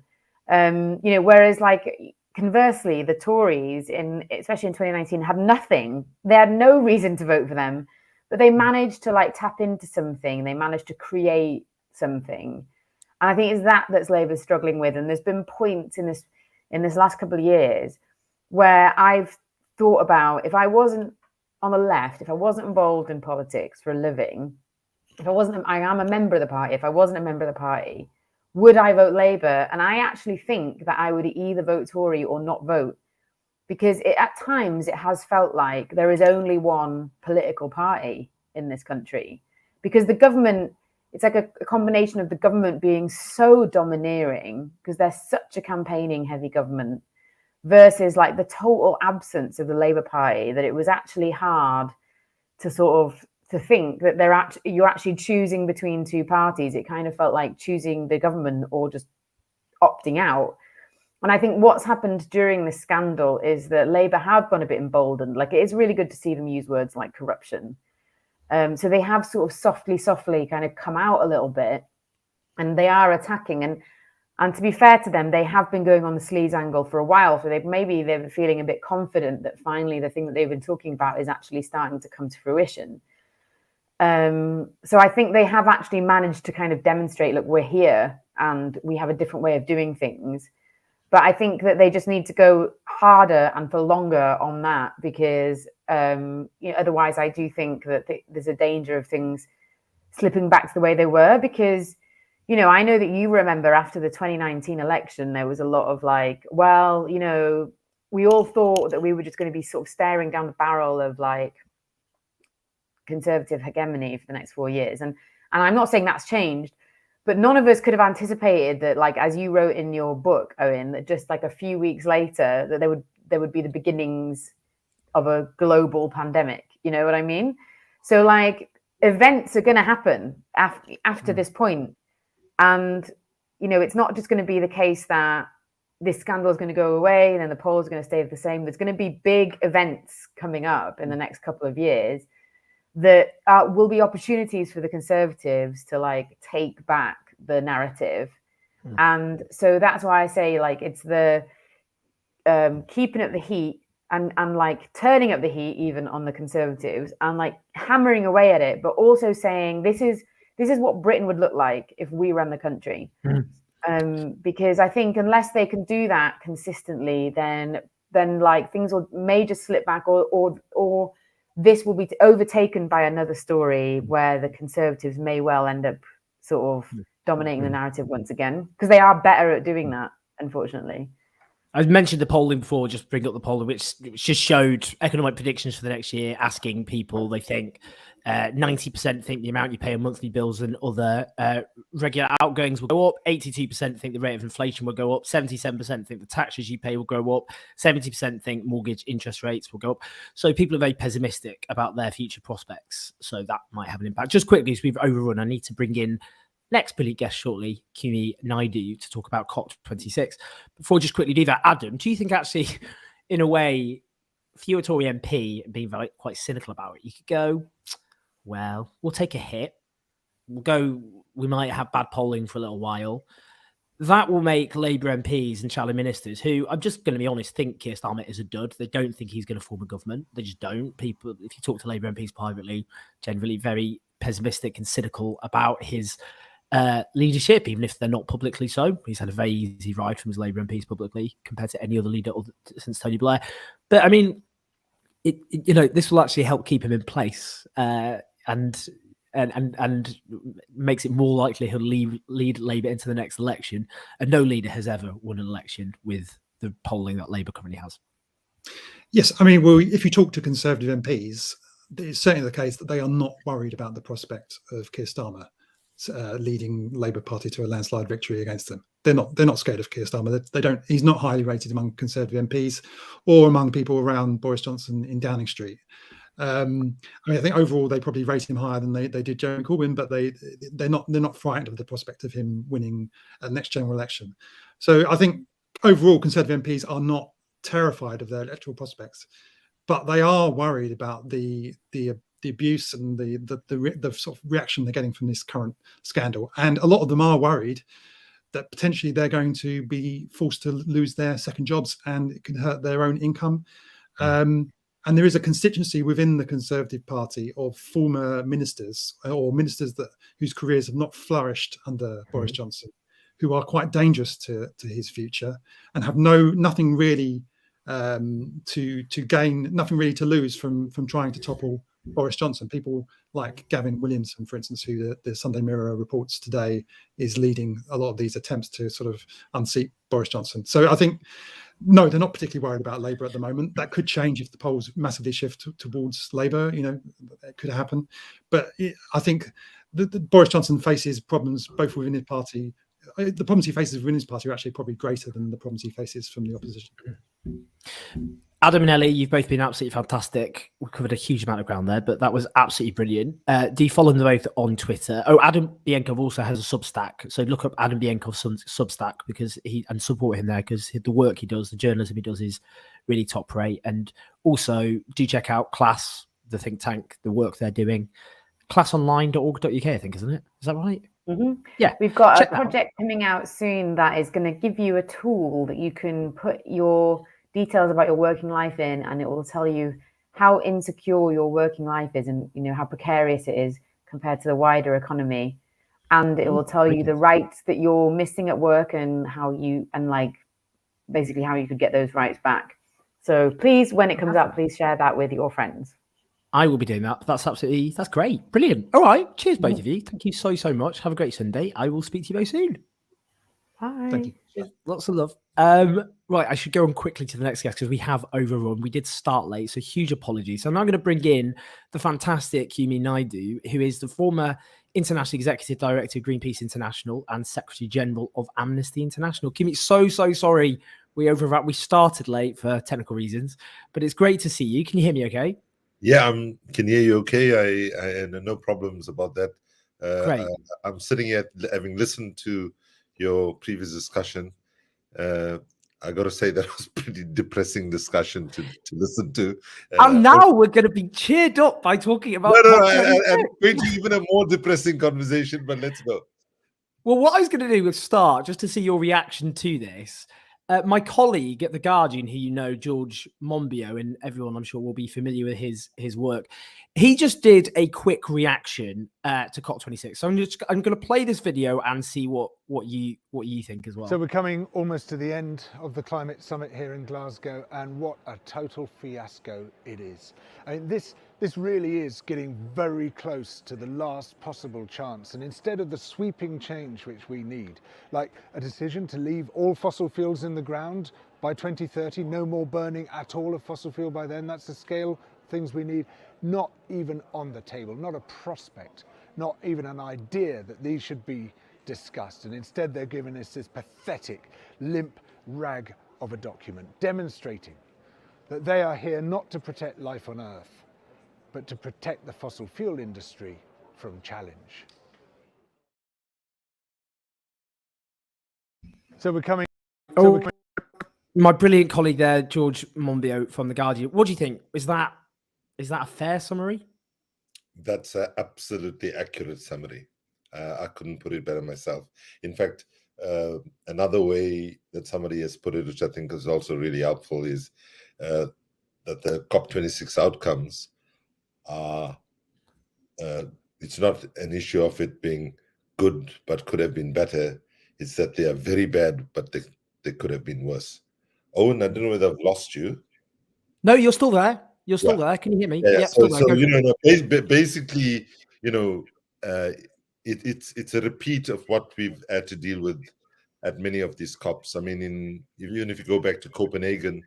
Whereas like conversely, the Tories, especially in 2019, had nothing. They had no reason to vote for them, but they managed to like tap into something. They managed to create something, and I think it's that's Labour struggling with. And there's been points in this last couple of years where I've thought about, if I wasn't on the left, if I wasn't involved in politics for a living, I am a member of the party. If I wasn't a member of the party, would I vote Labour? And I actually think that I would either vote Tory or not vote, because at times it has felt like there is only one political party in this country, because the government, it's like a combination of the government being so domineering because they're such a campaigning heavy government, versus like the total absence of the Labour Party, that it was actually hard to to think that you're actually choosing between two parties. It kind of felt like choosing the government or just opting out. And I think what's happened during this scandal is that Labour have gone a bit emboldened. Like, it is really good to see them use words like corruption. So they have sort of softly kind of come out a little bit, and they are attacking. And to be fair to them, they have been going on the sleaze angle for a while. So they're feeling a bit confident that finally the thing that they've been talking about is actually starting to come to fruition. So I think they have actually managed to kind of demonstrate, look, we're here and we have a different way of doing things. But I think that they just need to go harder and for longer on that, because otherwise I do think that there's a danger of things slipping back to the way they were. Because, I know that you remember after the 2019 election, there was a lot of like, well, we all thought that we were just going to be sort of staring down the barrel of like Conservative hegemony for the next 4 years. And I'm not saying that's changed, but none of us could have anticipated that, like, as you wrote in your book, Owen, that just like a few weeks later that there would be the beginnings of a global pandemic. You know what I mean? So like events are going to happen after this point. And, it's not just going to be the case that this scandal is going to go away and then the polls are going to stay the same. There's going to be big events coming up in the next couple of years that will be opportunities for the Conservatives to like take back the narrative. And so that's why I say like it's the keeping up the heat and like turning up the heat even on the Conservatives and like hammering away at it, but also saying this is what Britain would look like if we ran the country. Because I think unless they can do that consistently, then like things may just slip back, or this will be overtaken by another story where the Conservatives may well end up sort of dominating the narrative once again, because they are better at doing that, unfortunately. I've mentioned the polling before, just bring up the polling, which just showed economic predictions for the next year, asking people, they think 90% think the amount you pay on monthly bills and other regular outgoings will go up, 82% think the rate of inflation will go up, 77% think the taxes you pay will go up, 70% think mortgage interest rates will go up. So people are very pessimistic about their future prospects. So that might have an impact. Just quickly, as we've overrun, I need to bring in next brilliant guest shortly, Kumi Naidoo, to talk about COP26. Before I just quickly do that, Adam, do you think actually, in a way, if you were a Tory MP and being quite cynical about it, you could go, well, we'll take a hit. We might have bad polling for a little while. That will make Labour MPs and shadow ministers, who, I'm just going to be honest, think Keir Starmer is a dud. They don't think he's going to form a government. They just don't. People, if you talk to Labour MPs privately, generally very pessimistic and cynical about his leadership, even if they're not publicly so. He's had a very easy ride from his Labour MPs publicly compared to any other leader since Tony Blair. But I mean, this will actually help keep him in place and makes it more likely he'll lead Labour into the next election. And no leader has ever won an election with the polling that Labour currently has. Yes, I mean, well, if you talk to Conservative MPs, it's certainly the case that they are not worried about the prospect of Keir Starmer leading Labour Party to a landslide victory against them. They're not scared of Keir Starmer. They don't. He's not highly rated among Conservative MPs or among people around Boris Johnson in Downing Street. I mean, I think overall they probably rate him higher than they did Jeremy Corbyn, but they're not frightened of the prospect of him winning a next general election. So I think overall Conservative MPs are not terrified of their electoral prospects, but they are worried about the abuse and the sort of reaction they're getting from this current scandal. And a lot of them are worried that potentially they're going to be forced to lose their second jobs and it can hurt their own income. And there is a constituency within the Conservative Party of former ministers or ministers whose careers have not flourished under Boris Johnson, who are quite dangerous to his future and have nothing really to gain, nothing really to lose from trying to topple Boris Johnson. People like Gavin Williamson, for instance, who the Sunday Mirror reports today is leading a lot of these attempts to sort of unseat Boris Johnson. So I think, no, they're not particularly worried about Labour at the moment. That could change if the polls massively shift towards Labour. It could happen. But I think the Boris Johnson faces problems both within his party. The problems he faces within his party are actually probably greater than the problems he faces from the opposition. Adam and Ellie, you've both been absolutely fantastic. We covered a huge amount of ground there, but that was absolutely brilliant. Do you follow them both on Twitter? Oh, Adam Bienkov also has a Substack. So look up Adam Bienkov's Substack and support him there, because the work he does, the journalism he does is really top rate. And also do check out Class, the think tank, the work they're doing. Classonline.org.uk, I think, isn't it? Is that right? Mm-hmm. Yeah. We've got a project coming out soon that is going to give you a tool that you can put your details about your working life in, and it will tell you how insecure your working life is and how precarious it is compared to the wider economy, and it will tell you the rights that you're missing at work and basically how you could get those rights back. So please, when it comes out, please share that with your friends. I will be doing that. That's great. Brilliant. All right. Cheers, both of you. Thank you so much. Have a great Sunday. I will speak to you very soon. Bye. Thank you. Cheers. Lots of love. Right, I should go on quickly to the next guest because we have overrun. We did start late, so huge apologies. So I'm now going to bring in the fantastic Kumi Naidoo, who is the former International Executive Director of Greenpeace International and Secretary General of Amnesty International. Kumi, so sorry we overran. We started late for technical reasons, but it's great to see you. Can you hear me okay? Yeah, I can hear you okay. I no problems about that. Great. I'm sitting here having listened to your previous discussion. I got to say that was pretty depressing discussion to listen to. And now we're going to be cheered up by talking about. I'm going to even a more depressing conversation, but let's go. Well, what I was going to do was start just to see your reaction to this. My colleague at The Guardian, who you know, George Monbiot, and everyone I'm sure will be familiar with his work, he just did a quick reaction to COP26. So I'm going to play this video and see what you think as well. So we're coming almost to the end of the climate summit here in Glasgow, and what a total fiasco it is. I mean, this really is getting very close to the last possible chance, and instead of the sweeping change which we need, like a decision to leave all fossil fuels in the ground by 2030, no more burning at all of fossil fuel by then, that's the scale of things we need, not even on the table, not a prospect, not even an idea that these should be discussed. And instead they're giving us this pathetic, limp rag of a document demonstrating that they are here not to protect life on Earth, but to protect the fossil fuel industry from challenge. So we're coming. My brilliant colleague there, George Monbiot from The Guardian. What do you think? Is that a fair summary? That's an absolutely accurate summary. I couldn't put it better myself. In fact, another way that somebody has put it, which I think is also really helpful, is that the COP26 outcomes are, it's not an issue of it being good but could have been better. It's that they are very bad, but they could have been worse. Owen, I don't know whether I've lost you. No, you're still there. You're still there. Can you hear me? Yeah. So basically, it's a repeat of what we've had to deal with at many of these COPs. I mean, even if you go back to Copenhagen,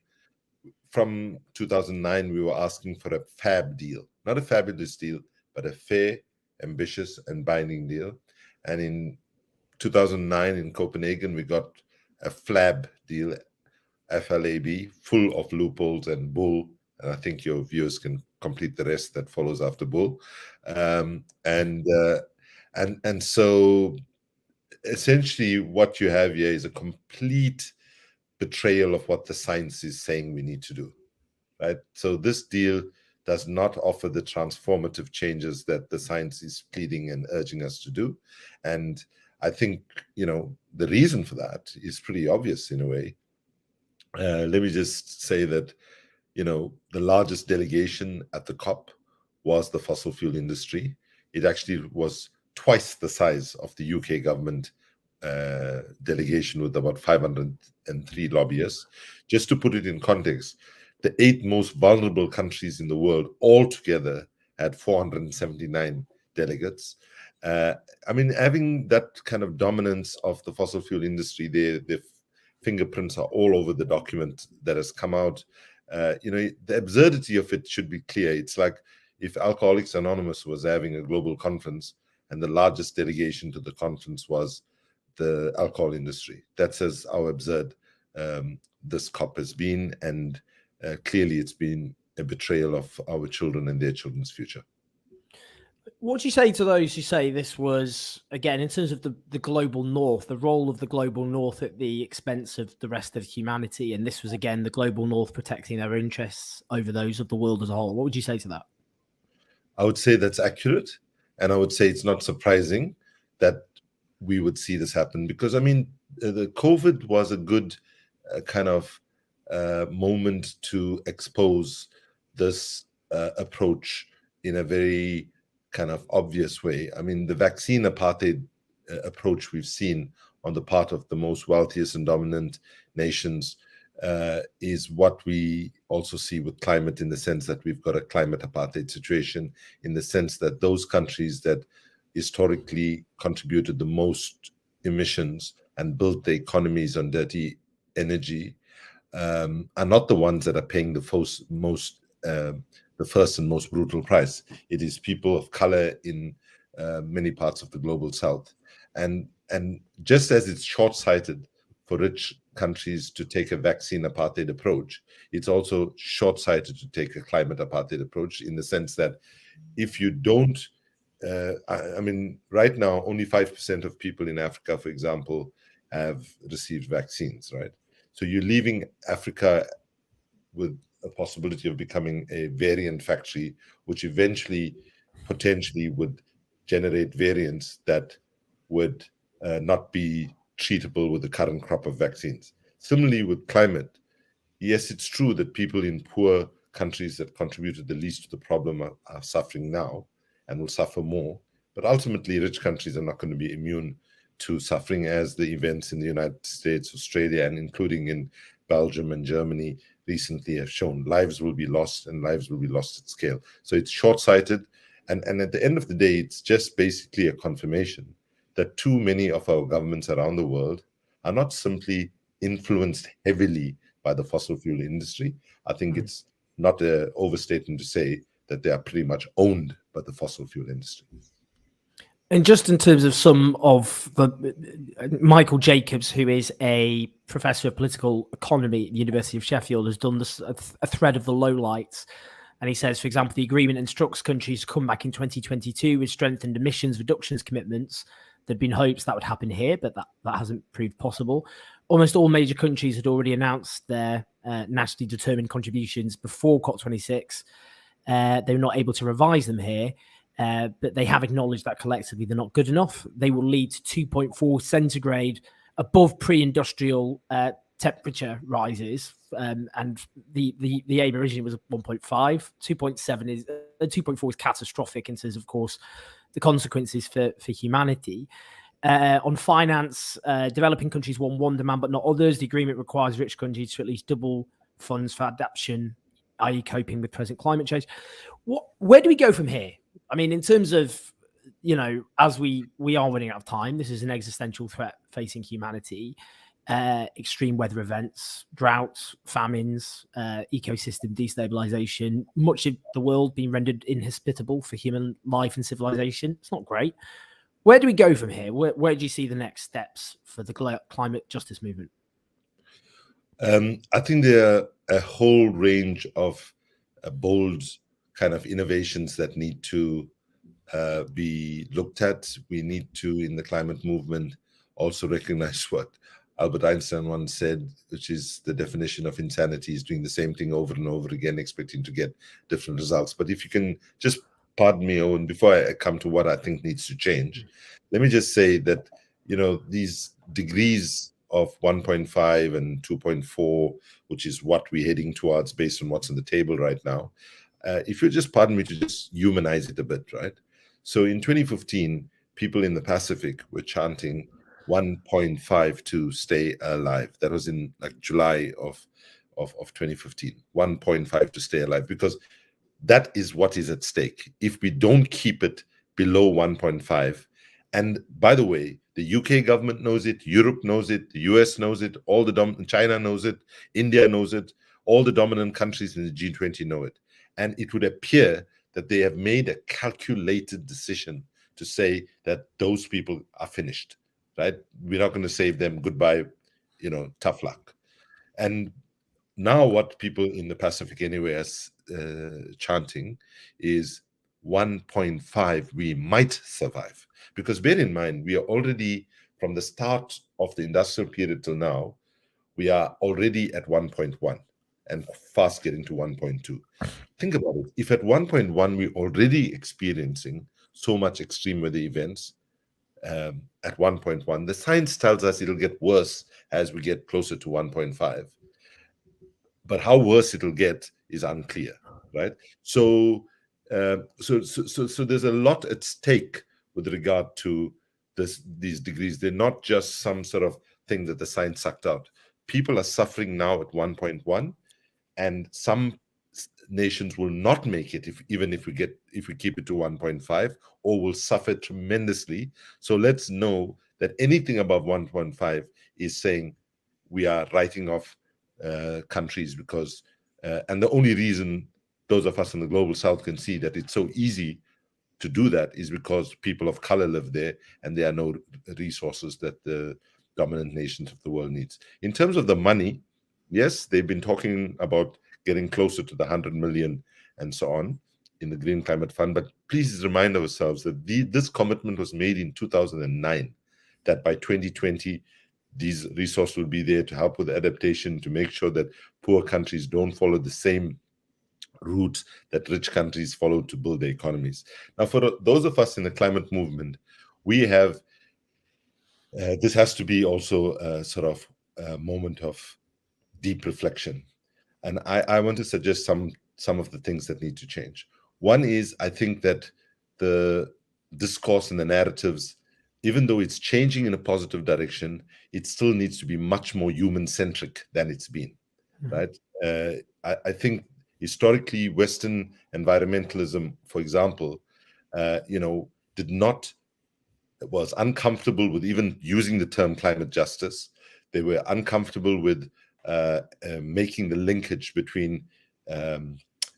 from 2009, we were asking for a fab deal, not a fabulous deal, but a fair, ambitious, and binding deal. And in 2009 in Copenhagen, we got a FLAB deal, FLAB, full of loopholes and bull. And I think your viewers can complete the rest that follows after bull. And so essentially what you have here is a complete betrayal of what the science is saying we need to do, right? So this deal does not offer the transformative changes that the science is pleading and urging us to do. And I think, the reason for that is pretty obvious in a way. Let me just say that, the largest delegation at the COP was the fossil fuel industry. It actually was twice the size of the UK government delegation, with about 503 lobbyists. Just to put it in context, the 8 most vulnerable countries in the world altogether had 479 delegates. Having that kind of dominance of the fossil fuel industry, their fingerprints are all over the document that has come out. The absurdity of it should be clear. It's like if Alcoholics Anonymous was having a global conference and the largest delegation to the conference was the alcohol industry. That says how absurd this COP has been, and clearly it's been a betrayal of our children and their children's future. What do you say to those who say this was, again, in terms of the global north, the role of the global north at the expense of the rest of humanity, and this was, again, the global north protecting their interests over those of the world as a whole? What would you say to that? I would say that's accurate, and I would say it's not surprising that we would see this happen, because, the COVID was a good kind of moment to expose this approach in a very kind of obvious way. The vaccine apartheid approach we've seen on the part of the most wealthiest and dominant nations is what we also see with climate, in the sense that we've got a climate apartheid situation, in the sense that those countries that historically contributed the most emissions and built their economies on dirty energy are not the ones that are paying the first and most brutal price. It is people of color in many parts of the global south. And just as it's short-sighted for rich countries to take a vaccine apartheid approach, it's also short-sighted to take a climate apartheid approach, in the sense that if you don't, right now, only 5% of people in Africa, for example, have received vaccines, right? So you're leaving Africa with a possibility of becoming a variant factory, which eventually, potentially, would generate variants that would not be treatable with the current crop of vaccines. Similarly, with climate, yes, it's true that people in poor countries that contributed the least to the problem are suffering now and will suffer more. But ultimately, rich countries are not going to be immune to suffering, as the events in the United States, Australia, and including in Belgium and Germany recently have shown. Lives will be lost, and lives will be lost at scale. So it's short-sighted. And at the end of the day, it's just basically a confirmation that too many of our governments around the world are not simply influenced heavily by the fossil fuel industry. I think it's not an overstatement to say that they are pretty much owned by the fossil fuel industry. And just in terms of some of the, Michael Jacobs, who is a professor of political economy at the University of Sheffield, has done this, a thread of the lowlights. And he says, for example, the agreement instructs countries to come back in 2022 with strengthened emissions reductions commitments. There'd been hopes that would happen here, but that hasn't proved possible. Almost all major countries had already announced their nationally determined contributions before COP26. They were not able to revise them here. But they have acknowledged that collectively they're not good enough. They will lead to 2.4 centigrade above pre-industrial temperature rises, and the aim originally was 1.5. 2.7 is 2.4 is catastrophic in terms of course, the consequences for humanity. On finance, developing countries want one demand but not others. The agreement requires rich countries to at least double funds for adaptation, i.e. coping with present climate change. Where do we go from here? I mean, in terms of, as we are running out of time, this is an existential threat facing humanity. Extreme weather events, droughts, famines, ecosystem destabilization, much of the world being rendered inhospitable for human life and civilization. It's not great. Where do we go from here? Where do you see the next steps for the climate justice movement? I think there are a whole range of bold kind of innovations that need to be looked at. We need to, in the climate movement, also recognize what Albert Einstein once said, which is the definition of insanity is doing the same thing over and over again, expecting to get different results. But if you can just pardon me, Owen, before I come to what I think needs to change, let me just say that, these degrees of 1.5 and 2.4, which is what we're heading towards based on what's on the table right now, if you just pardon me to just humanize it a bit, right? So in 2015, people in the Pacific were chanting 1.5 to stay alive. That was in like July of 2015, 1.5 to stay alive, because that is what is at stake. If we don't keep it below 1.5, and by the way, the UK government knows it, Europe knows it, the US knows it, China knows it, India knows it, all the dominant countries in the G20 know it. And it would appear that they have made a calculated decision to say that those people are finished, right? We're not going to save them. Goodbye, tough luck. And now what people in the Pacific anyway are chanting is 1.5, we might survive. Because bear in mind, we are already, from the start of the industrial period till now, we are already at 1.1 and fast getting to 1.2. Think about it. If at 1.1 we're already experiencing so much extreme weather events, at 1.1, the science tells us it'll get worse as we get closer to 1.5. But how worse it'll get is unclear, right? So there's a lot at stake with regard to these degrees. They're not just some sort of thing that the science sucked out. People are suffering now at 1.1, and some nations will not make it even if we keep it to 1.5, or will suffer tremendously. So let's know that anything above 1.5 is saying we are writing off countries, because and the only reason those of us in the global south can see that it's so easy to do that is because people of color live there and there are no resources that the dominant nations of the world needs. In terms of the money, yes, they've been talking about getting closer to the 100 million and so on in the Green Climate Fund. But please remind ourselves that this commitment was made in 2009, that by 2020, these resources will be there to help with adaptation, to make sure that poor countries don't follow the same route that rich countries follow to build their economies. Now, for those of us in the climate movement, we have, this has to be also a sort of a moment of deep reflection. And I want to suggest some of the things that need to change. One is, I think that the discourse and the narratives, even though it's changing in a positive direction, it still needs to be much more human-centric than it's been, right? I think historically, Western environmentalism, for example, was uncomfortable with even using the term climate justice. They were uncomfortable with making the linkage between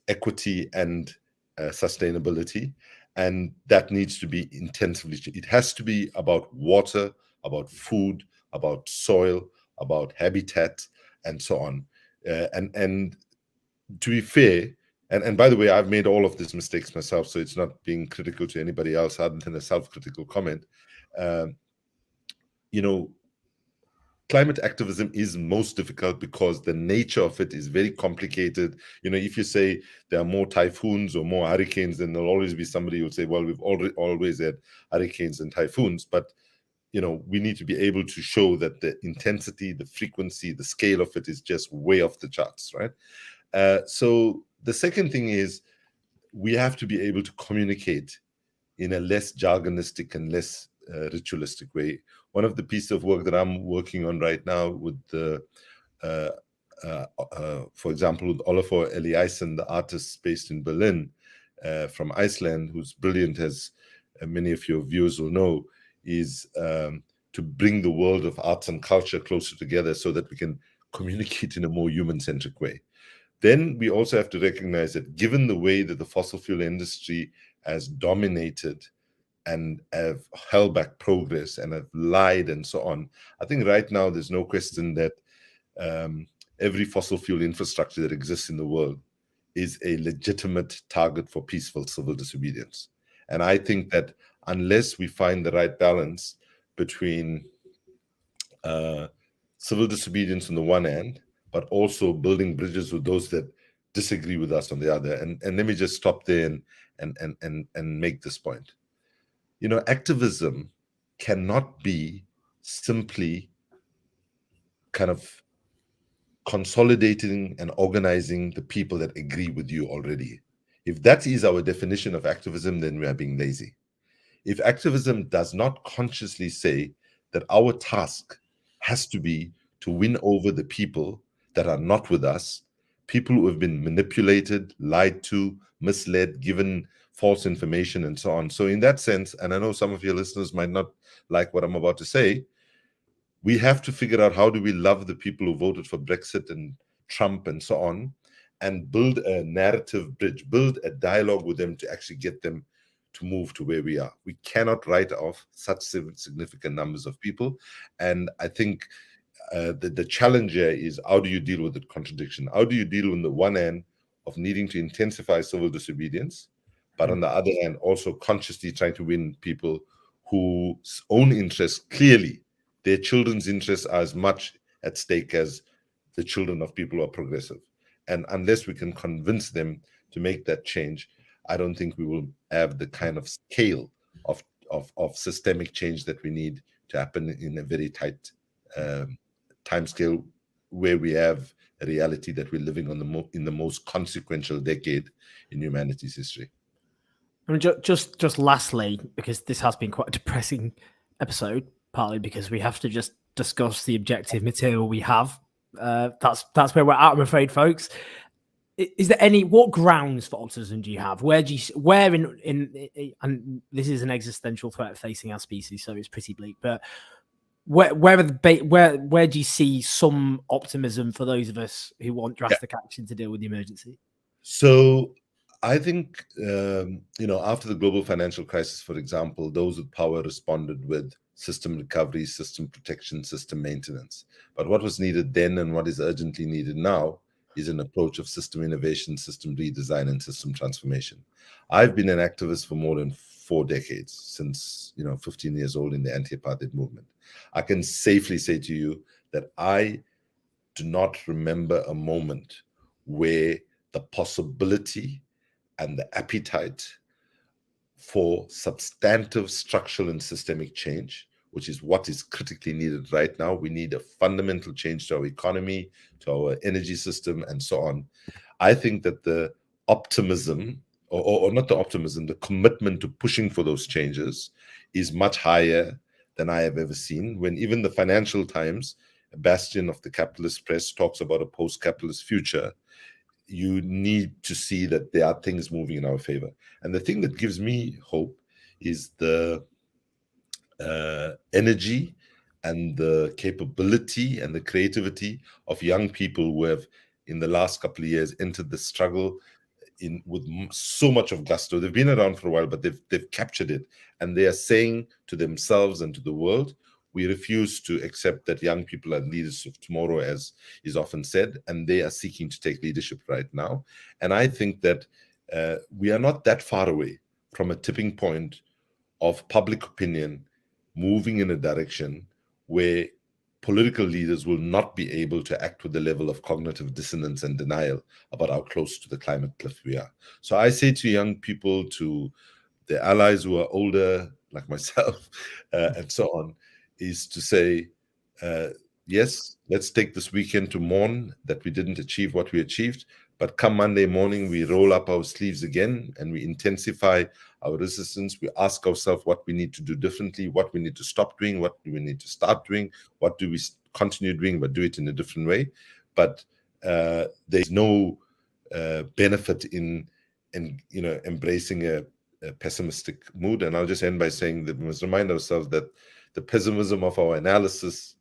equity and sustainability. And that needs to be intensively. It has to be about water, about food, about soil, about habitat, and so on. And to be fair, and by the way, I've made all of these mistakes myself, so it's not being critical to anybody else other than a self-critical comment. Climate activism is most difficult because the nature of it is very complicated. If you say there are more typhoons or more hurricanes, then there'll always be somebody who will say, well, we've always had hurricanes and typhoons. But, we need to be able to show that the intensity, the frequency, the scale of it is just way off the charts, right? So the second thing is we have to be able to communicate in a less jargonistic and less ritualistic way. One of the pieces of work that I'm working on right now with for example, with Olafur Eliasson, the artist based in Berlin from Iceland, who's brilliant, as many of your viewers will know, is to bring the world of arts and culture closer together so that we can communicate in a more human-centric way. Then we also have to recognize that given the way that the fossil fuel industry has dominated and have held back progress and have lied and so on, I think right now there's no question that every fossil fuel infrastructure that exists in the world is a legitimate target for peaceful civil disobedience. And I think that unless we find the right balance between civil disobedience on the one hand, but also building bridges with those that disagree with us on the other. And let me just stop there and make this point. Activism cannot be simply kind of consolidating and organizing the people that agree with you already. If that is our definition of activism, then we are being lazy. If activism does not consciously say that our task has to be to win over the people that are not with us, people who have been manipulated, lied to, misled, given false information, and so on. So in that sense, and I know some of your listeners might not like what I'm about to say, we have to figure out how do we love the people who voted for Brexit and Trump and so on, and build a narrative bridge, build a dialogue with them to actually get them to move to where we are. We cannot write off such significant numbers of people. And I think the challenge here is, how do you deal with the contradiction? How do you deal on the one hand of needing to intensify civil disobedience, but on the other hand, also consciously trying to win people whose own interests, clearly, their children's interests are as much at stake as the children of people who are progressive. And unless we can convince them to make that change, I don't think we will have the kind of scale of systemic change that we need to happen in a very tight timescale, where we have a reality that we're living on in the most consequential decade in humanity's history. I mean, just lastly, because this has been quite a depressing episode, partly because we have to just discuss the objective material we have. That's where we're at, I'm afraid, folks. Is there what grounds for optimism do you have? Where in and this is an existential threat facing our species, so it's pretty bleak, but where do you see some optimism for those of us who want drastic action to deal with the emergency? So I think, after the global financial crisis, for example, those with power responded with system recovery, system protection, system maintenance. But what was needed then and what is urgently needed now is an approach of system innovation, system redesign, and system transformation. I've been an activist for more than 4 decades, since 15 years old in the anti-apartheid movement. I can safely say to you that I do not remember a moment where the possibility and the appetite for substantive structural and systemic change, which is what is critically needed right now. We need a fundamental change to our economy, to our energy system, and so on. I think that the optimism, or not the optimism, the commitment to pushing for those changes is much higher than I have ever seen. When even the Financial Times, a bastion of the capitalist press, talks about a post-capitalist future, you need to see that there are things moving in our favor. And the thing that gives me hope is the energy and the capability and the creativity of young people who have, in the last couple of years, entered the struggle with so much of gusto. They've been around for a while, but they've captured it. And they are saying to themselves and to the world, we refuse to accept that young people are leaders of tomorrow, as is often said, and they are seeking to take leadership right now. And I think that we are not that far away from a tipping point of public opinion moving in a direction where political leaders will not be able to act with the level of cognitive dissonance and denial about how close to the climate cliff we are. So I say to young people, to their allies who are older, like myself, and so on, is to say, yes, let's take this weekend to mourn that we didn't achieve what we achieved, but come Monday morning, we roll up our sleeves again and we intensify our resistance. We ask ourselves what we need to do differently, what we need to stop doing, what do we need to start doing, what do we continue doing, but do it in a different way. But there's no benefit in embracing a pessimistic mood. And I'll just end by saying that we must remind ourselves that the pessimism of our analysis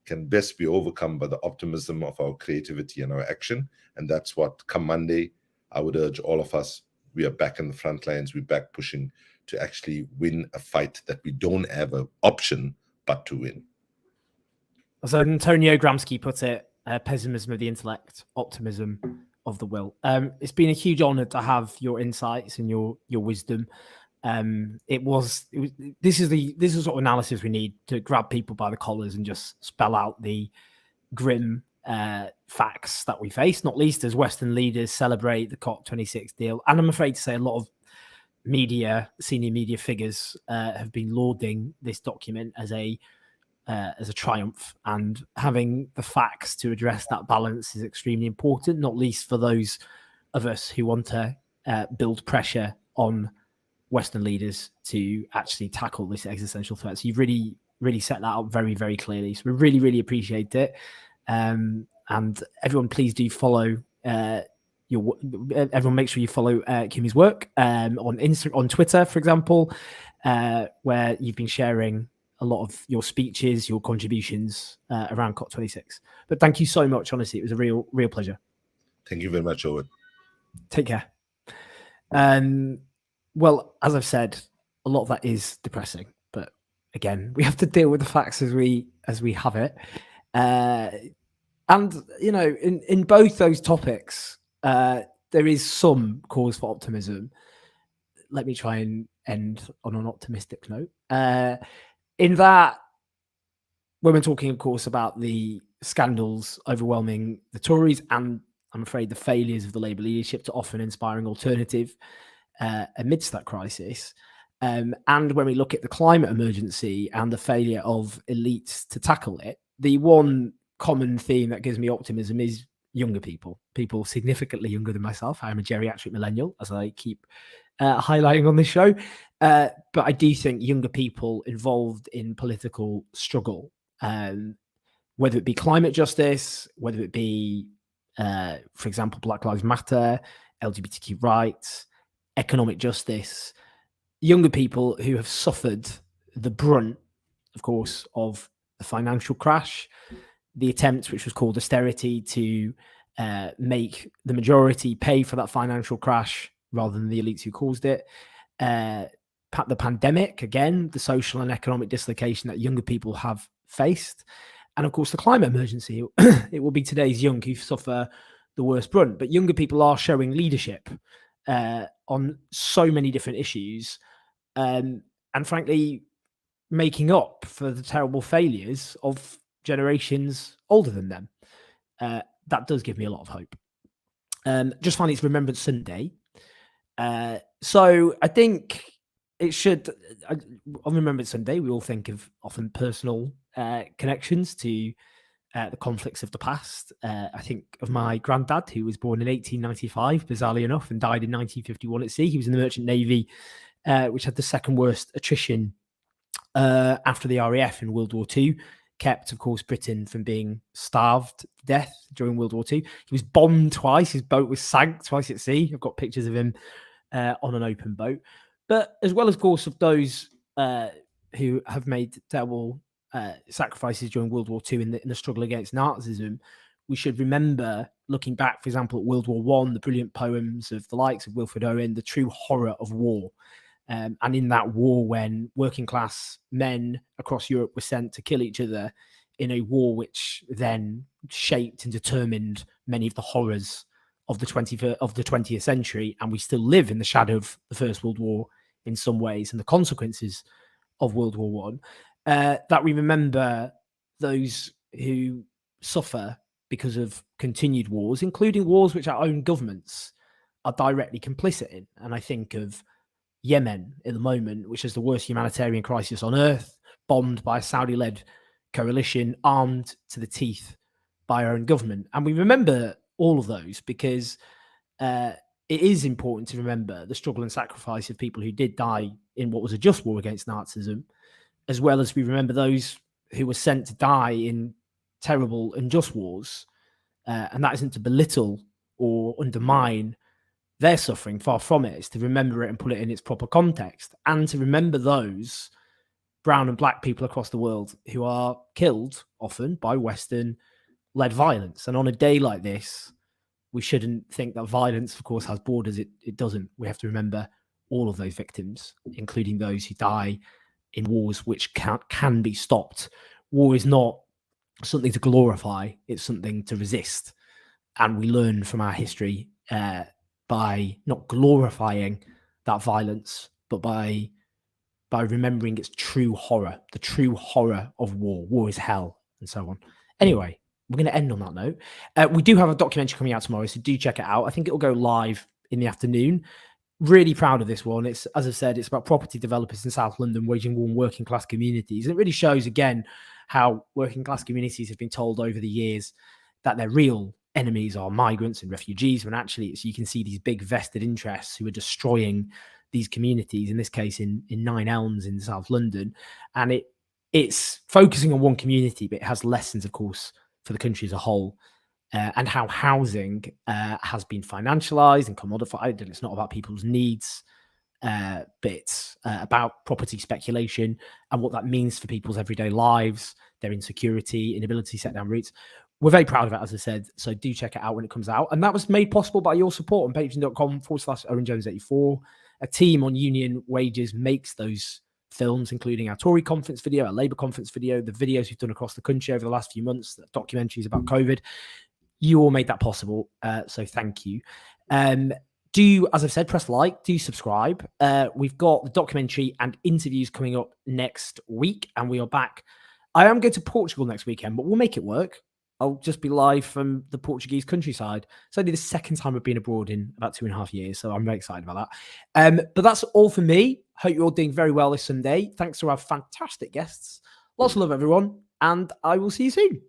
can best be overcome by the optimism of our creativity and our action. And that's what, come Monday, I would urge all of us. We are back in the front lines. We're back pushing to actually win a fight that we don't have an option but to win. As Antonio Gramsci put it, pessimism of the intellect, optimism of the will. It's been a huge honor to have your insights and your wisdom. This is the sort of analysis we need to grab people by the collars and just spell out the grim facts that we face, not least as Western leaders celebrate the COP26 deal. And I'm afraid to say a lot of senior media figures have been lauding this document as a triumph, and having the facts to address that balance is extremely important, not least for those of us who want to build pressure on Western leaders to actually tackle this existential threat. So you've really, really set that up very, very clearly. So we really, really appreciate it. And everyone, please do follow everyone. Make sure you follow Kumi's work on Twitter, for example, where you've been sharing a lot of your speeches, your contributions around COP26. But thank you so much. Honestly, it was a real pleasure. Thank you very much, Owen. Take care. Well, as I've said, a lot of that is depressing, but again, we have to deal with the facts as we have it. And in both those topics, there is some cause for optimism. Let me try and end on an optimistic note. In that, when we're talking, of course, about the scandals overwhelming the Tories and, I'm afraid, the failures of the Labour leadership to offer an inspiring alternative amidst that crisis. And when we look at the climate emergency and the failure of elites to tackle it, the one common theme that gives me optimism is younger people significantly younger than myself. I'm a geriatric millennial, as I keep highlighting on this show. But I do think younger people involved in political struggle, whether it be climate justice, whether it be, for example, Black Lives Matter, LGBTQ rights, economic justice, younger people who have suffered the brunt, of course, of the financial crash, the attempt, which was called austerity, to make the majority pay for that financial crash rather than the elites who caused it. The pandemic, again, the social and economic dislocation that younger people have faced. And of course, the climate emergency. It will be today's young who suffer the worst brunt. But younger people are showing leadership on so many different issues. and frankly, making up for the terrible failures of generations older than them. That does give me a lot of hope. Just finally, it's Remembrance Sunday. So I think it should, on Remembrance Sunday, we all think of often personal connections to the conflicts of the past. I think of my granddad, who was born in 1895, bizarrely enough, and died in 1951 at sea. He was in the Merchant Navy, which had the second worst attrition after the RAF in World War II. Kept, of course, Britain from being starved to death during World War II. He was bombed twice. His boat was sank twice at sea. I've got pictures of him on an open boat. But as well, of course, of those who have made terrible sacrifices during World War II in the struggle against Nazism, we should remember, looking back, for example, at World War I, the brilliant poems of the likes of Wilfred Owen, the true horror of war. And in that war, when working class men across Europe were sent to kill each other in a war which then shaped and determined many of the horrors of the 20th century, and we still live in the shadow of the First World War in some ways and the consequences of World War I, that we remember those who suffer because of continued wars, including wars which our own governments are directly complicit in. And I think of Yemen at the moment, which is the worst humanitarian crisis on earth, bombed by a Saudi-led coalition, armed to the teeth by our own government. And we remember all of those because it is important to remember the struggle and sacrifice of people who did die in what was a just war against Nazism, as well as we remember those who were sent to die in terrible and just wars. And that isn't to belittle or undermine their suffering, far from it. It's to remember it and put it in its proper context, and to remember those brown and black people across the world who are killed often by Western-led violence. And on a day like this, we shouldn't think that violence, of course, has borders. It doesn't. We have to remember all of those victims, including those who die in wars which can be stopped. War is not something to glorify. It's something to resist. And we learn from our history by not glorifying that violence, but by remembering its true horror, the true horror of war. War is hell, and so on. Anyway, we're going to end on that note. We do have a documentary coming out tomorrow, so do check it out. I think it'll go live in the afternoon. Really proud of this one. It's, as I've said, it's about property developers in South London waging war on working class communities. And it really shows, again, how working class communities have been told over the years that their real enemies are migrants and refugees, when actually you can see these big vested interests who are destroying these communities, in this case in Nine Elms in South London. And it's focusing on one community, but it has lessons, of course, for the country as a whole, and how housing has been financialized and commodified, and it's not about people's needs, but it's about property speculation and what that means for people's everyday lives, their insecurity, inability to set down roots. We're very proud of it, as I said, so do check it out when it comes out. And that was made possible by your support on patreon.com/OwenJones84. A team on union wages makes those films, including our Tory conference video, our Labour conference video, the videos we've done across the country over the last few months, the documentaries about COVID. You all made that possible, so thank you. Do, as I've said, press like, do subscribe. We've got the documentary and interviews coming up next week, and we are back. I am going to Portugal next weekend, but we'll make it work. I'll just be live from the Portuguese countryside. It's only the second time I've been abroad in about 2.5 years, so I'm very excited about that. But that's all for me. Hope you're all doing very well this Sunday. Thanks to our fantastic guests. Lots of love, everyone, and I will see you soon.